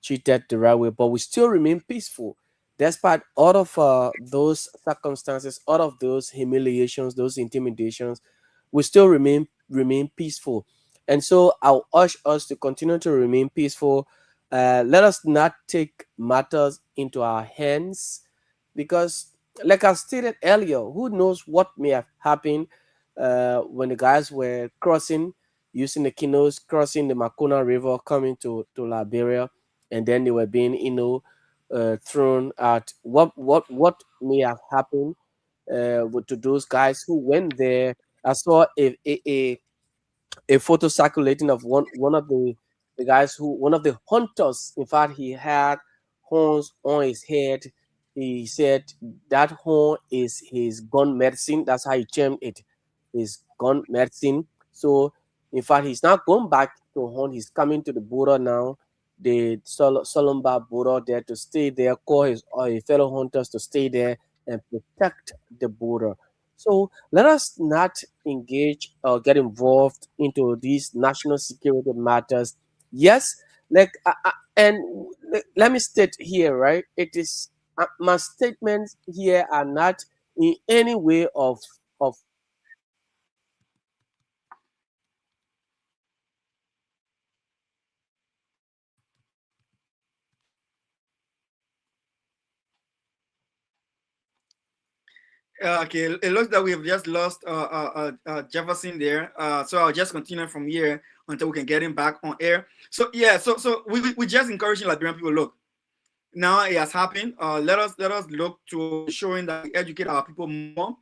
treated the right way, but we still remain peaceful. Despite all of those circumstances, all of those humiliations, those intimidations, we still remain peaceful. And so I'll urge us to continue to remain peaceful. Let us not take matters into our hands, because, like I stated earlier, who knows what may have happened when the guys were using the canoes, crossing the Makona River, coming to Liberia, and then they were being, thrown at what may have happened to those guys who went there. I saw a photo circulating of one of the guys one of the hunters. In fact, he had horns on his head. He said that horn is his gun medicine. That's how he termed it, his gun medicine. So, in fact, he's not going back to hunt. He's coming to the border now, the Solomba border, there to stay there, call his fellow hunters to stay there and protect the border. So let us not engage or get involved into these national security matters. Yes, and let me state here, right? It is my statements here are not in any way of Okay, it looks that we have just lost Jefferson there. So I'll just continue from here until we can get him back on air. So yeah, so we just encouraging Liberian people. Look, now it has happened. Let us look to showing that we educate our people more.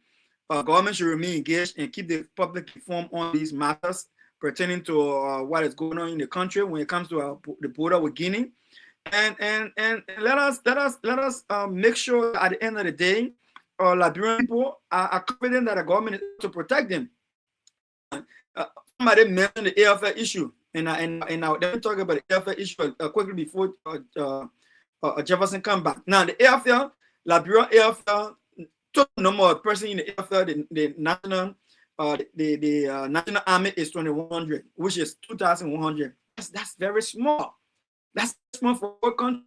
Government should remain engaged and keep the public informed on these matters pertaining to what is going on in the country when it comes to the border with Guinea. And let us make sure that at the end of the day, Liberian people are confident that the government is to protect them. Somebody mentioned the AFL issue, and let me talk about the AFL issue quickly before Jefferson come back. Now the AFL, Liberia AFL, total number of person in the AFL, the national army is 2,100, which is 2,100. That's very small. That's small for a country,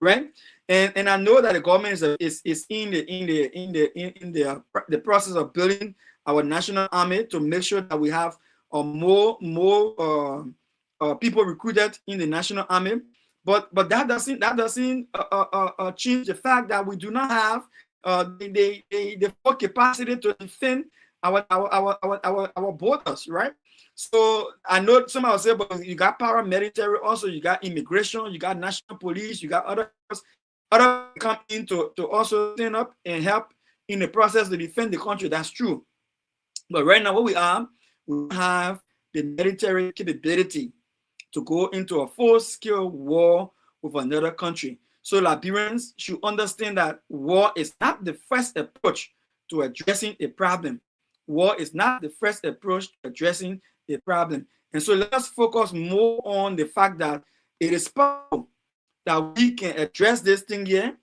right? And I know that the government is in the process of building our national army to make sure that we have more people recruited in the national army. But that doesn't change the fact that we do not have the full capacity to defend our borders, right? So I know some will say, but you got paramilitary, also you got immigration, you got national police, you got others come in to also stand up and help in the process to defend the country. That's true. But right now, what we have the military capability to go into a full-scale war with another country. So Liberians should understand that war is not the first approach to addressing a problem. War is not the first approach to addressing a problem. And so let's focus more on the fact that it is possible that we can address this thing here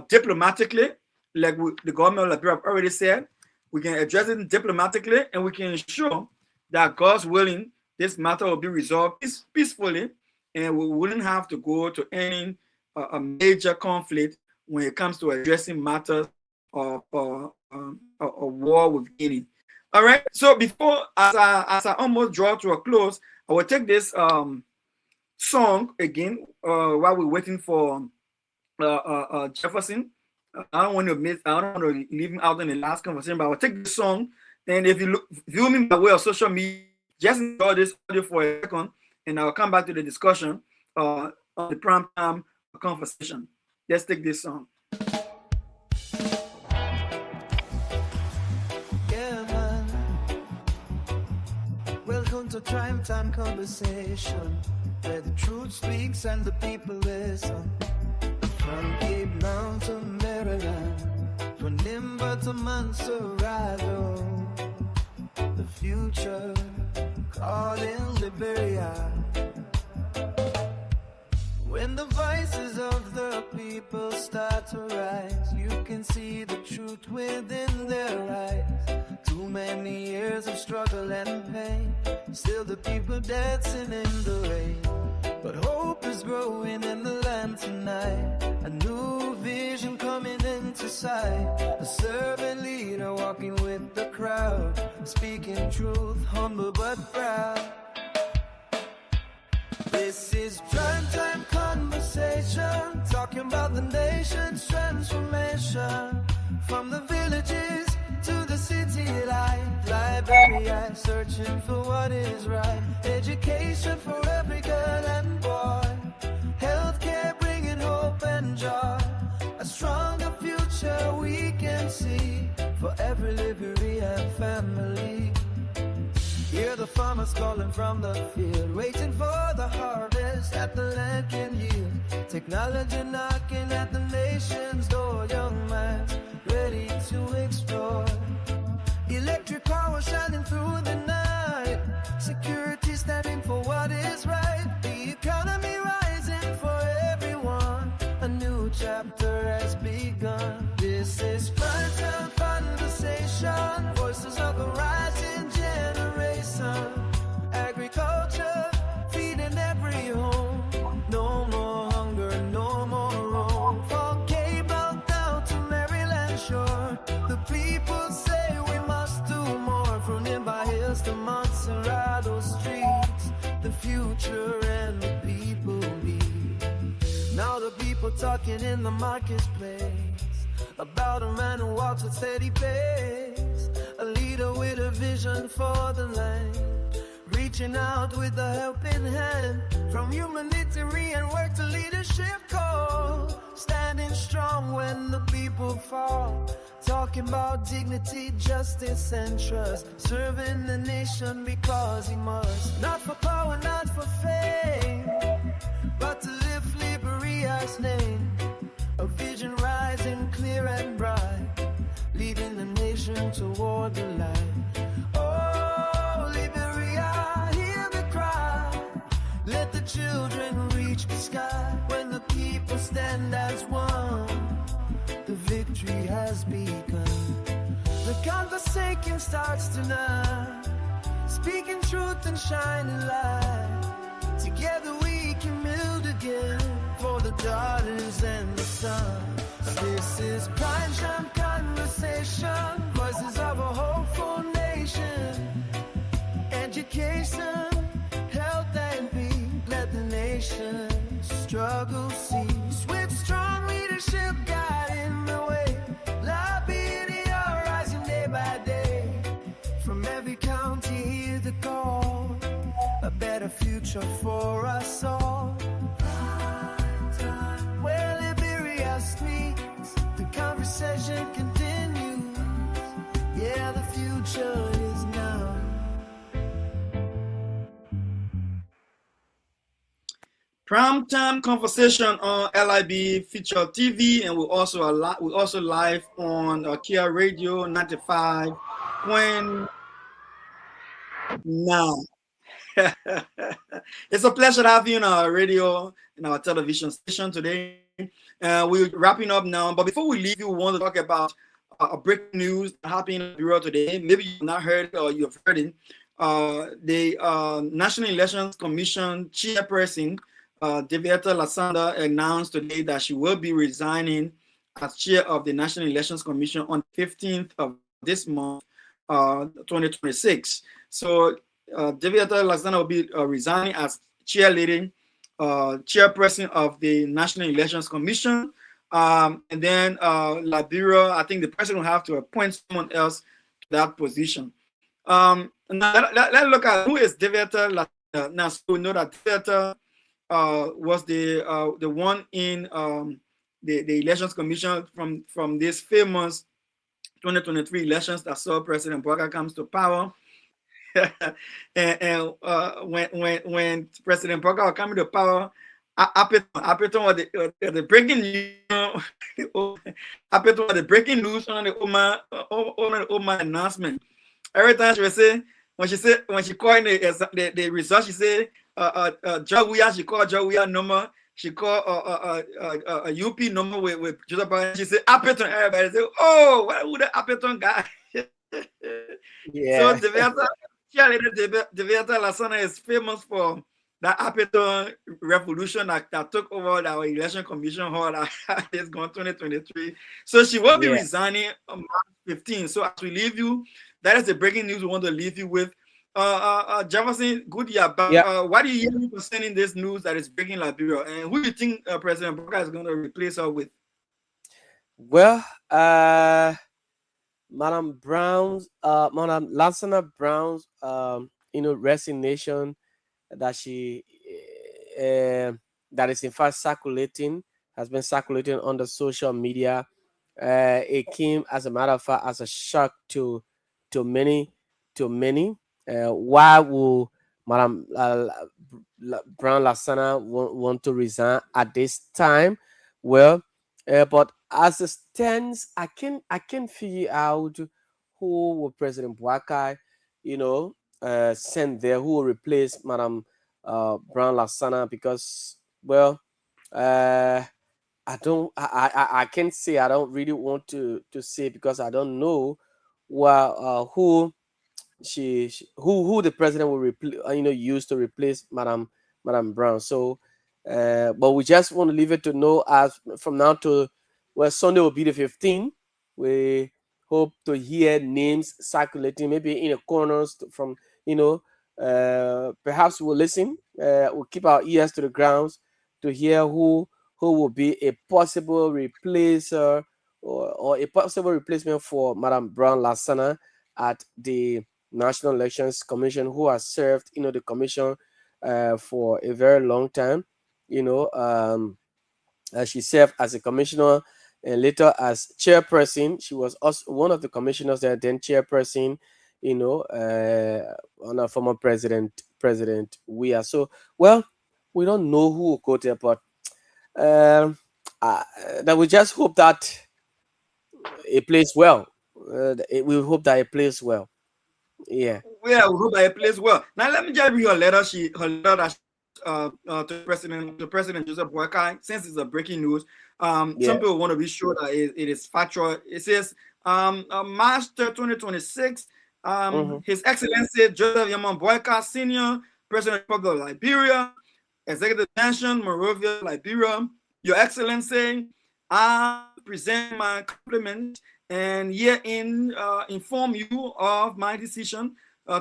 diplomatically, like the government of Liberia have already said. We can address it diplomatically, and we can ensure that God's willing, this matter will be resolved peacefully, and we wouldn't have to go to any a major conflict when it comes to addressing matters of war with Guinea. All right. So before, as I almost draw to a close, I will take this song again while we're waiting for Jefferson. I don't want to leave him out in the last conversation, but I will take this song. And if you view me by way of social media, just enjoy this audio for a second, and I'll come back to the discussion on the prime time conversation. Let's take this song. Yeah, man. Welcome to Prime Time Conversation, where the truth speaks and the people listen. From Cape Mountain to Maryland, from Nimba to Montserrat, the future calling Liberia. When the voices of the people start to rise, you can see the truth within their eyes. Too many years of struggle and pain, still the people dancing in the rain. But hope is growing in the land tonight, a new vision coming into sight. A servant leader walking with the crowd, speaking truth, humble but proud. This is Prime Time Conversation, talking about the nation's transformation. From the villages to the city light, Liberia searching for what is right. Education for every girl and boy, healthcare bringing hope and joy. A stronger future we can see for every Liberian family. Hear the farmers calling from the field, waiting for the harvest that the land can yield. Technology knocking at the nation's door, young minds ready to explore. Electric power shining through the night, security standing for what is right. The economy rising for everyone, a new chapter has begun. This is Prime Time Conversation, voices of a rising generation. Agriculture feeding every home, no more hunger, no more roam. For cable was the Montserrat streets, the future and the people need. Now the people talking in the marketplace about a man who walks with steady pace, a leader with a vision for the land, reaching out with a helping hand, from humanitarian work to leadership call, standing strong when the people fall, talking about dignity, justice and trust, serving the nation because he must, not for power, not for fame, but to live Liberia's name, a vision rising clear and bright, leading the nation toward the light. Oh, Liberia, hear the cry, let the children reach the sky, when the people stand as one, the victory has begun. The conversation starts tonight, speaking truth and shining light, together we can build again, for the daughters and the sons. This is Prime Time Conversation, voices of a hopeful nation, education, health and peace, let the nation struggle cease, with strong leadership guiding the way, Liberia rising day by day, from every county hear the call, a better future for us all. Where Liberia speaks, the conversation continues, yeah, the future is now. Prime time conversation on LIB Future TV, and we're also live on Kia Radio 95.9. It's a pleasure to have you on our radio and our television station today. We're wrapping up now, but before we leave, we want to talk about a breaking news happening in the bureau today. Maybe you've not heard it or you've heard it. The National Elections Commission chairperson, Deviata Lasanda, announced today that she will be resigning as chair of the National Elections Commission on the 15th of this month, 2026. So Deviata Lasanda will be resigning as chairperson of the National Elections Commission. And then Liberia, I think the president will have to appoint someone else to that position. Now let's look at who is Deviata Lasanda. Now, so we know that Deviata was the one in the Elections Commission from this famous 2023 elections that saw President Bouaka comes to power. and when President Bouaka was coming to power, Apeton was the breaking news. Apeton was the breaking news on the Oma announcement. Every time she would say, when she called the result, she said Jawuya, she called Jawuya number, she called a UP number with Joseph. She said Apeton. Everybody said, oh, who the Apeton guy? Yeah. So Deviata Lasana is famous for that Apeton revolution that took over our election commission hall that is gone 2023. So she will be resigning on March 15. So as we leave you, that is the breaking news we want to leave you with. Jefferson Goodyear, what do you hear concerning this news that is breaking Liberia, and who do you think President Bouaka is going to replace her with? Well, Madam Lansana Brown's, resignation that she that is in fact has been circulating on the social media. It came, as a matter of fact, as a shock to many. Why will Madam Brown Lansana want to resign at this time? Well, but as it stands, I can figure out who will President Bouaka, send there, who will replace Madam Brown Lansana, because, well, I can't say. I don't really want to say, because I don't know who the president will use to replace Madam Brown. So, but we just want to leave it to know, as from now to, well, Sunday will be the 15th. We hope to hear names circulating, maybe in the corners from, perhaps we'll listen, we'll keep our ears to the ground to hear who will be a possible replacer or a possible replacement for Madam Brown Lassana at the National Elections Commission, who has served, the commission for a very long time. She served as a commissioner and later as chairperson. She was also one of the commissioners there, then chairperson, on our former President Weah. So, well, we don't know who will go there, but that we just hope that it plays well. We hope that it plays well. Yeah. Yeah, we hope that it plays well. Now let me just read her letter. Her letter that to President Joseph Boakai, since it's a breaking news. Some people want to be sure that it is factual. It says March 3rd, 2026. His Excellency Joseph Yaman Boakai, Senior, President of the Republic of Liberia, Executive Mansion, Monrovia, Liberia. Your Excellency, I present my compliments and herein inform you of my decision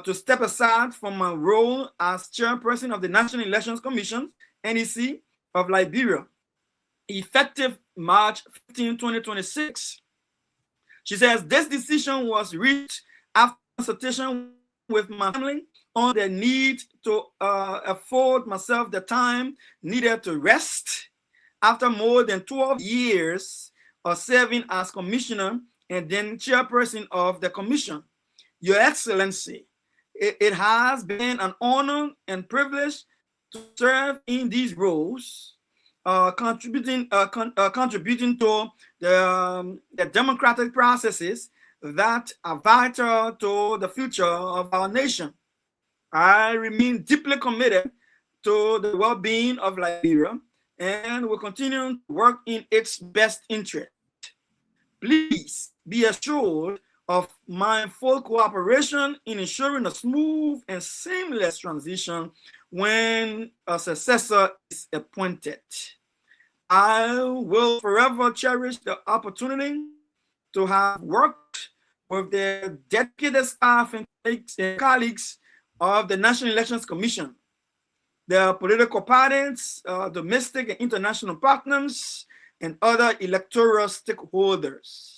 to step aside from my role as chairperson of the National Elections Commission, NEC, of Liberia, effective March 15, 2026. She says, this decision was reached after consultation with my family on the need to afford myself the time needed to rest after more than 12 years of serving as commissioner and then chairperson of the commission. Your Excellency, it has been an honor and privilege to serve in these roles, contributing to the democratic processes that are vital to the future of our nation. I remain deeply committed to the well-being of Liberia and will continue to work in its best interest. Please be assured of my full cooperation in ensuring a smooth and seamless transition when a successor is appointed. I will forever cherish the opportunity to have worked with the dedicated staff and colleagues of the National Elections Commission, the political parties, domestic and international partners, and other electoral stakeholders.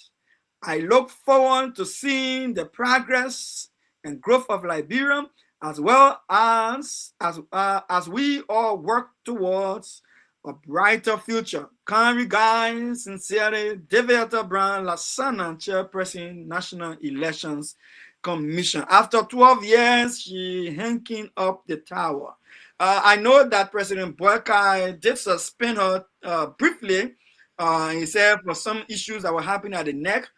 I look forward to seeing the progress and growth of Liberia, as well as we all work towards a brighter future. Kind regards, sincerely, David Brown Lassana, Chairperson, National Elections Commission. After 12 years, she hanging up the tower. I know that President Boakai did suspend her briefly. He said for some issues that were happening at the neck.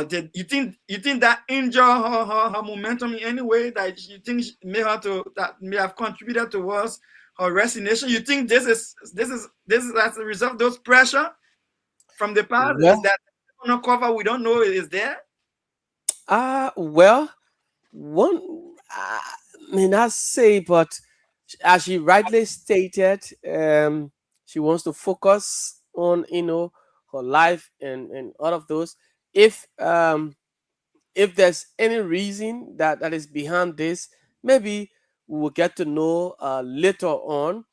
Did you think that injure her momentum in any way? That you think that may have contributed towards her resignation? You think this is as a result of those pressure from the past? Yeah. Is that on cover we don't know is there? Well, one may not say, but as she rightly stated, she wants to focus on her life and all of those. If there's any reason that is behind this, maybe we will get to know later on.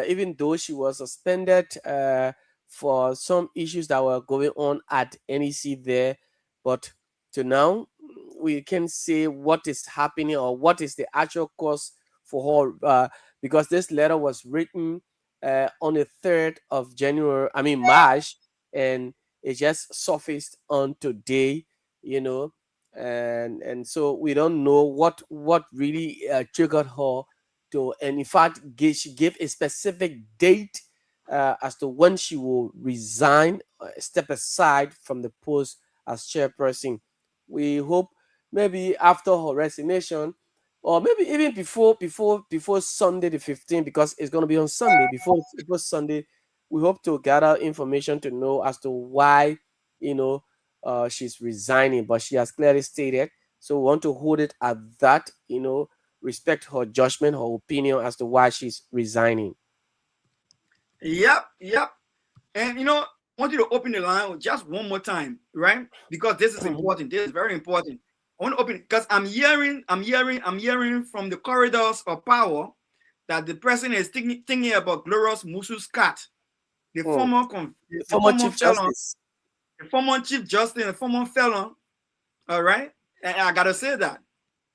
Even though she was suspended for some issues that were going on at NEC there, but to now we can say what is happening or what is the actual cause for her, because this letter was written on the 3rd of March, and it just surfaced on today, and so we don't know what really triggered her to, and in fact she gave a specific date as to when she will resign, step aside from the post as chairperson. We hope maybe after her resignation, or maybe even before Sunday the 15th, because it's going to be on Sunday. Before Sunday, we hope to gather information to know as to why she's resigning. But she has clearly stated, so we want to hold it at that. Respect her judgment, her opinion as to why she's resigning. Yep. And want you to open the line just one more time, right? Because this is important. This is very important. I want to open because I'm hearing from the corridors of power that the president is thinking about Glorious Musu Scott, the former Chief felon, Justice, the former Chief Justice, and former felon. All right, and I gotta say that.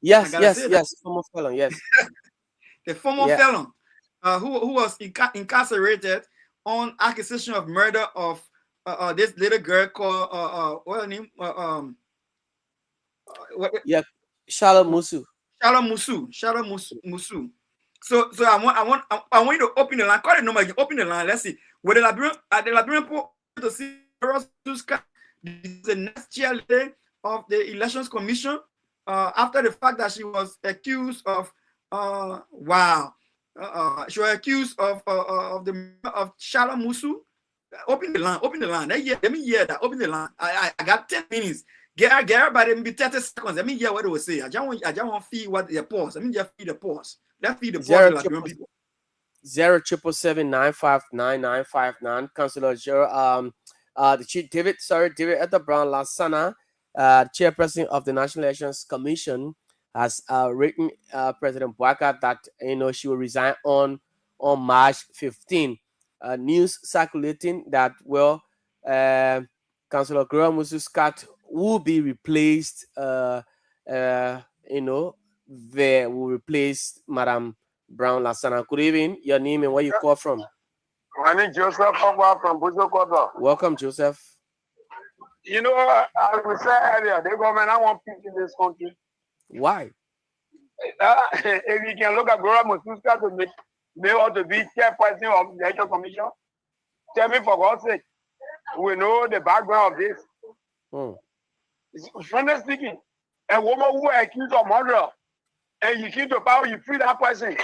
Yes, former felon, yes. The former felon, who was incarcerated on accusation of murder of this little girl called what's her name? Charlotte Musu. Charlotte Musu. So I want you to open the line. Call the number. You open the line. Let's see. With the Liberian people to see the next chairlady of the Elections Commission after the fact that she was accused of she was accused of Charlotte Musu. Open the line. Let me hear that. Open the line. I got 10 minutes. Get everybody maybe 30 seconds. Let me hear what they will say. I just want to feed what the pause. Let me just feed the pause. Let's feed the pause. 077959959. Councillor the Chief David Etta Brown Lassana, chairperson of the National Elections Commission, has written President Bouaka that she will resign on March 15. News circulating that Councillor Glorious Musu Scott will be replaced. They will replace Madam Brown Lassana. Good evening. Your name and where you call from? My name is Joseph from Buzo. Welcome, Joseph. I will say earlier, the government I want peace in this country. Why? If you can look at Glorious Musu Scott to be ought to be chairperson of the Election Commission, tell me for God's sake, we know the background of this. Frankly speaking, a woman who is accused of murder, and you keep the power, you free that person,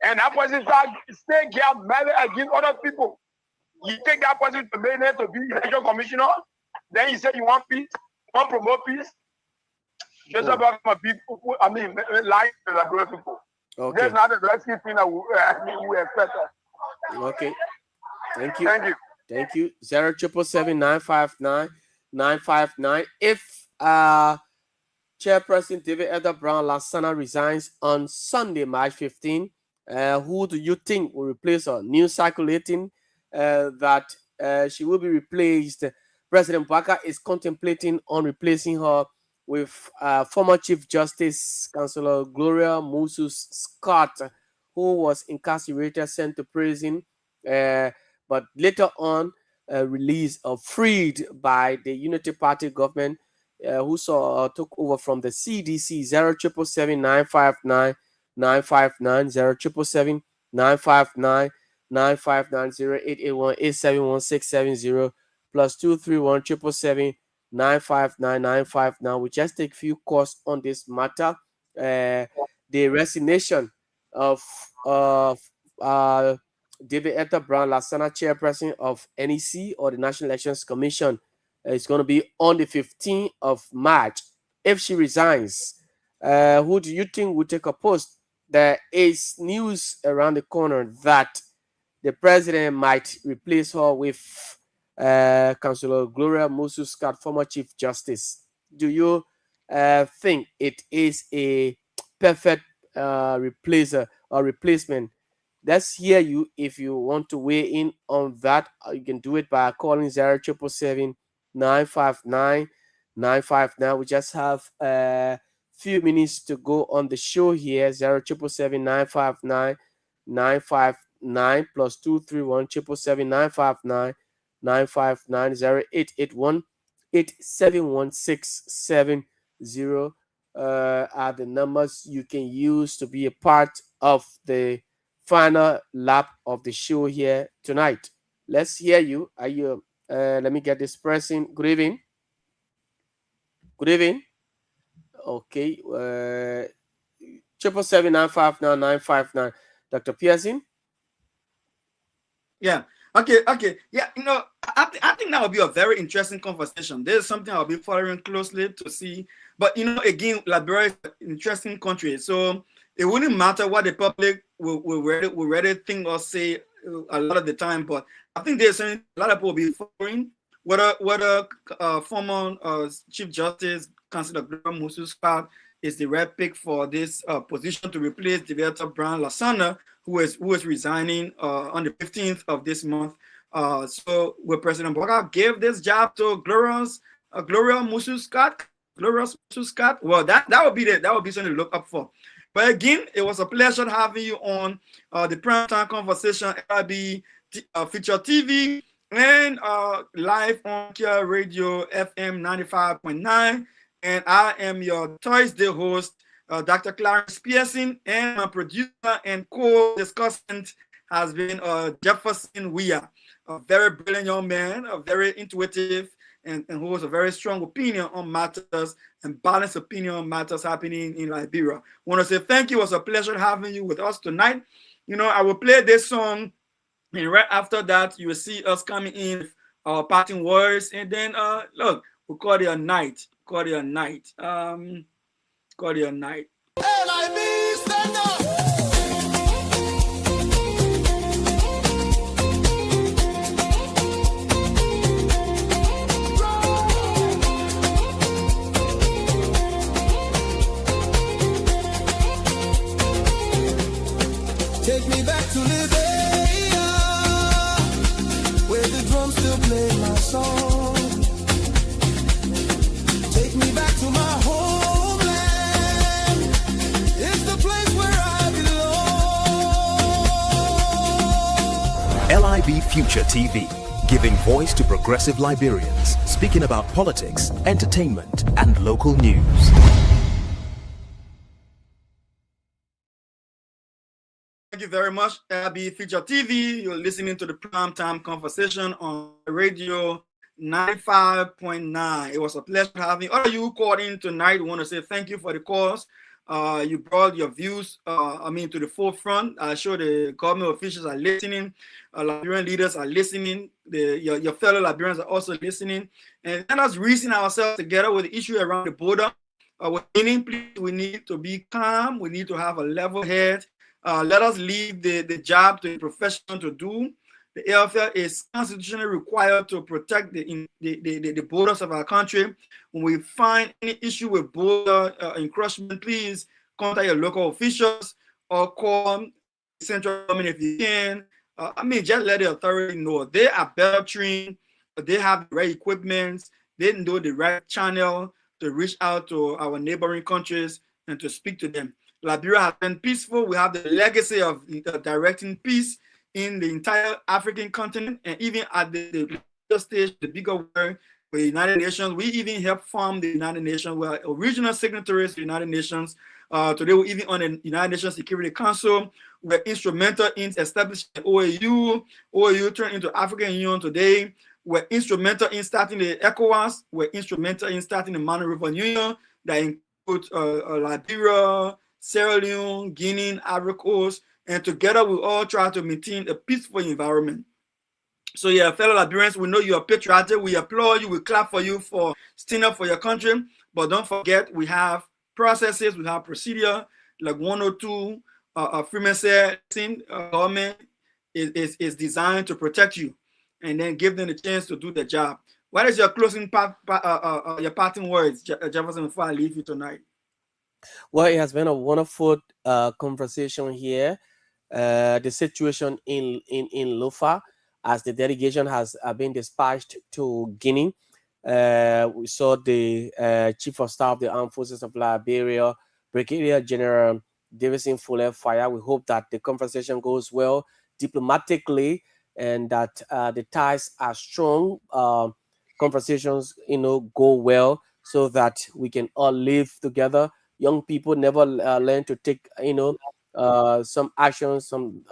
and that person stay mad against other people. You take that person to be election commissioner, then you say you want peace, you want to promote peace. Just about my people, lying to the great people. Okay. That's not the rescue thing that we expect. Okay. Thank you. 07779599959. If Chairperson David Etta Brown Lassana resigns on Sunday, March 15, who do you think will replace her? News circulating that she will be replaced. President Bouaka is contemplating on replacing her with former Chief Justice Councillor Glorious Musu Scott, who was incarcerated, sent to prison, but later on released or freed by the Unity Party government, who took over from the CDC. 07779599959 07779599959 0881871670 +231 777 We just take few calls on this matter. The resignation of David Etta Brown Lassana, chairperson of NEC or the National Elections Commission, is going to be on the 15th of March. If she resigns, who do you think will take a post? There is news around the corner that the president might replace her with Councillor Glorious Musu Scott, former Chief Justice. Do you think it is a perfect replacer or replacement? Let's hear you. If you want to weigh in on that, you can do it by calling 07779599959. We just have a few minutes to go on the show here. 07779599959 +231 777 959 0881871670 are the numbers you can use to be a part of the final lap of the show here tonight. Let's hear you. Are you let me get this person. Good evening. Okay. 777959959. Dr. Pearson. Yeah. Okay. Yeah. I think that will be a very interesting conversation. There's something I'll be following closely to see. But again, Liberia is an interesting country, so it wouldn't matter what the public will really think or say a lot of the time, but I think there's a lot of people will be following whether former Chief Justice Councilor Gloria Musu Scott is the right pick for this position to replace Director Brian Lasana, who is resigning on the 15th of this month. So will President Boga give this job to Gloria Musu Scott? Well, that would be something to look up for. But again, it was a pleasure having you on the Primetime Conversation, LIB Future TV, and live on Kia Radio FM 95.9. And I am your Thursday host, Dr. Clarence Pearson, and my producer and co-discussant has been Jefferson Weir, a very brilliant young man, a very intuitive, and who has a very strong opinion on matters and balanced opinion on matters happening in Liberia. I want to say thank you. It was a pleasure having you with us tonight. You know, I will play this song, and right after that, you will see us coming in with our parting words. And then, look, we'll call it a night. Call it a night. Call it a night. LIB, stand up! Take me back to Liberia, where the drums still play my song. Take me back to my homeland. It's the place where I belong. LIB Future TV, giving voice to progressive Liberians, speaking about politics, entertainment, and local news. Thank you very much, LIB Future TV. You're listening to the Primetime Conversation on radio 95.9. It was a pleasure having all of you called in tonight. We want to say thank you for the calls. You brought your views, to the forefront. I'm sure the government officials are listening. Liberian leaders are listening. Your fellow Liberians are also listening. And let us reason ourselves together with the issue around the border. We need to be calm. We need to have a level head. Let us leave the job to the professional to do. The AFL is constitutionally required to protect the borders of our country. When we find any issue with border encroachment, please contact your local officials or call the central government if you can. Just let the authority know. They are better trained. They have the right equipment. They know the right channel to reach out to our neighboring countries and to speak to them. Liberia has been peaceful. We have the legacy of directing peace in the entire African continent, and even at the stage, the bigger world, the United Nations. We even help form the United Nations. We are original signatories to the United Nations. Today, we're even on the United Nations Security Council. We're instrumental in establishing the OAU. OAU turned into African Union today. We're instrumental in starting the ECOWAS. We're instrumental in starting the Manu River Union that includes Liberia, Sierra Leone, Guinea, Ivory Coast, and together we all try to maintain a peaceful environment. So yeah, fellow Liberians, we know you are patriotic. We applaud you. We clap for you for standing up for your country. But don't forget, we have processes, we have procedure. Like 102, Freeman said, government is designed to protect you and then give them the chance to do the job. What is your closing your parting words, Jefferson, before I leave you tonight? Well, it has been a wonderful conversation here. The situation in Lufa, as the delegation has been dispatched to Guinea. We saw the Chief of Staff of the Armed Forces of Liberia, Brigadier General Davison Fuller Fire. We hope that the conversation goes well diplomatically and that the ties are strong. Conversations, go well so that we can all live together. Young people never learn to take, some action, some,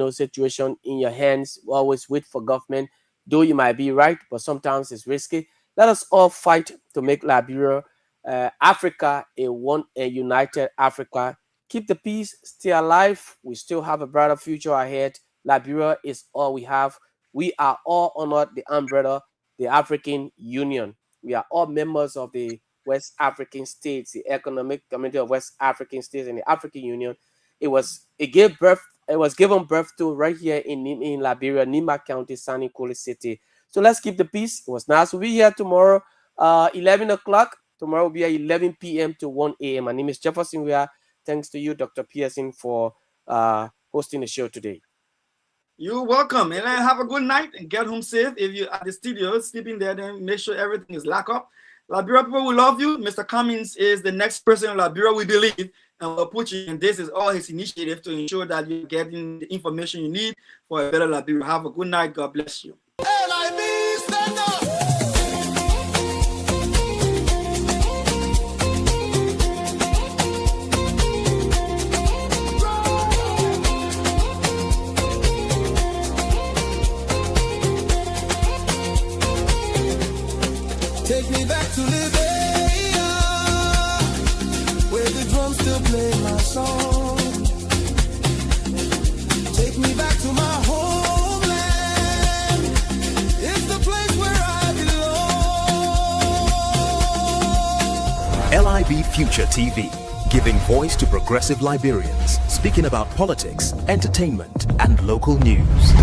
situation in your hands. Always wait for government. Though you might be right, but sometimes it's risky. Let us all fight to make Liberia, Africa, a united Africa. Keep the peace, stay alive. We still have a brighter future ahead. Liberia is all we have. We are all under the umbrella, the African Union. We are all members of the West African states, the Economic Community of West African States, and the African Union. It gave birth it was given birth to right here in Liberia, Nima County, Sanikole City. So let's keep the peace. It was nice to be here tomorrow, 11 o'clock. Tomorrow will be at 11 p.m. to 1 a.m. My name is Jefferson Wea. Thanks to you, Dr. Pearson, for hosting the show today. You're welcome. And have a good night and get home safe. If you're at the studio sleeping there, then make sure everything is locked up. Liberia people will love you. Mr. Cummings is the next person in Liberia, we believe, and we'll put you in. This is all his initiative to ensure that you're getting the information you need for a better Liberia. Have a good night. God bless you. LIB, stand up. Take me back to Liberia, where the drums still play my song. Take me back to my homeland. It's the place where I belong. LIB Future TV, giving voice to progressive Liberians, speaking about politics, entertainment, and local news.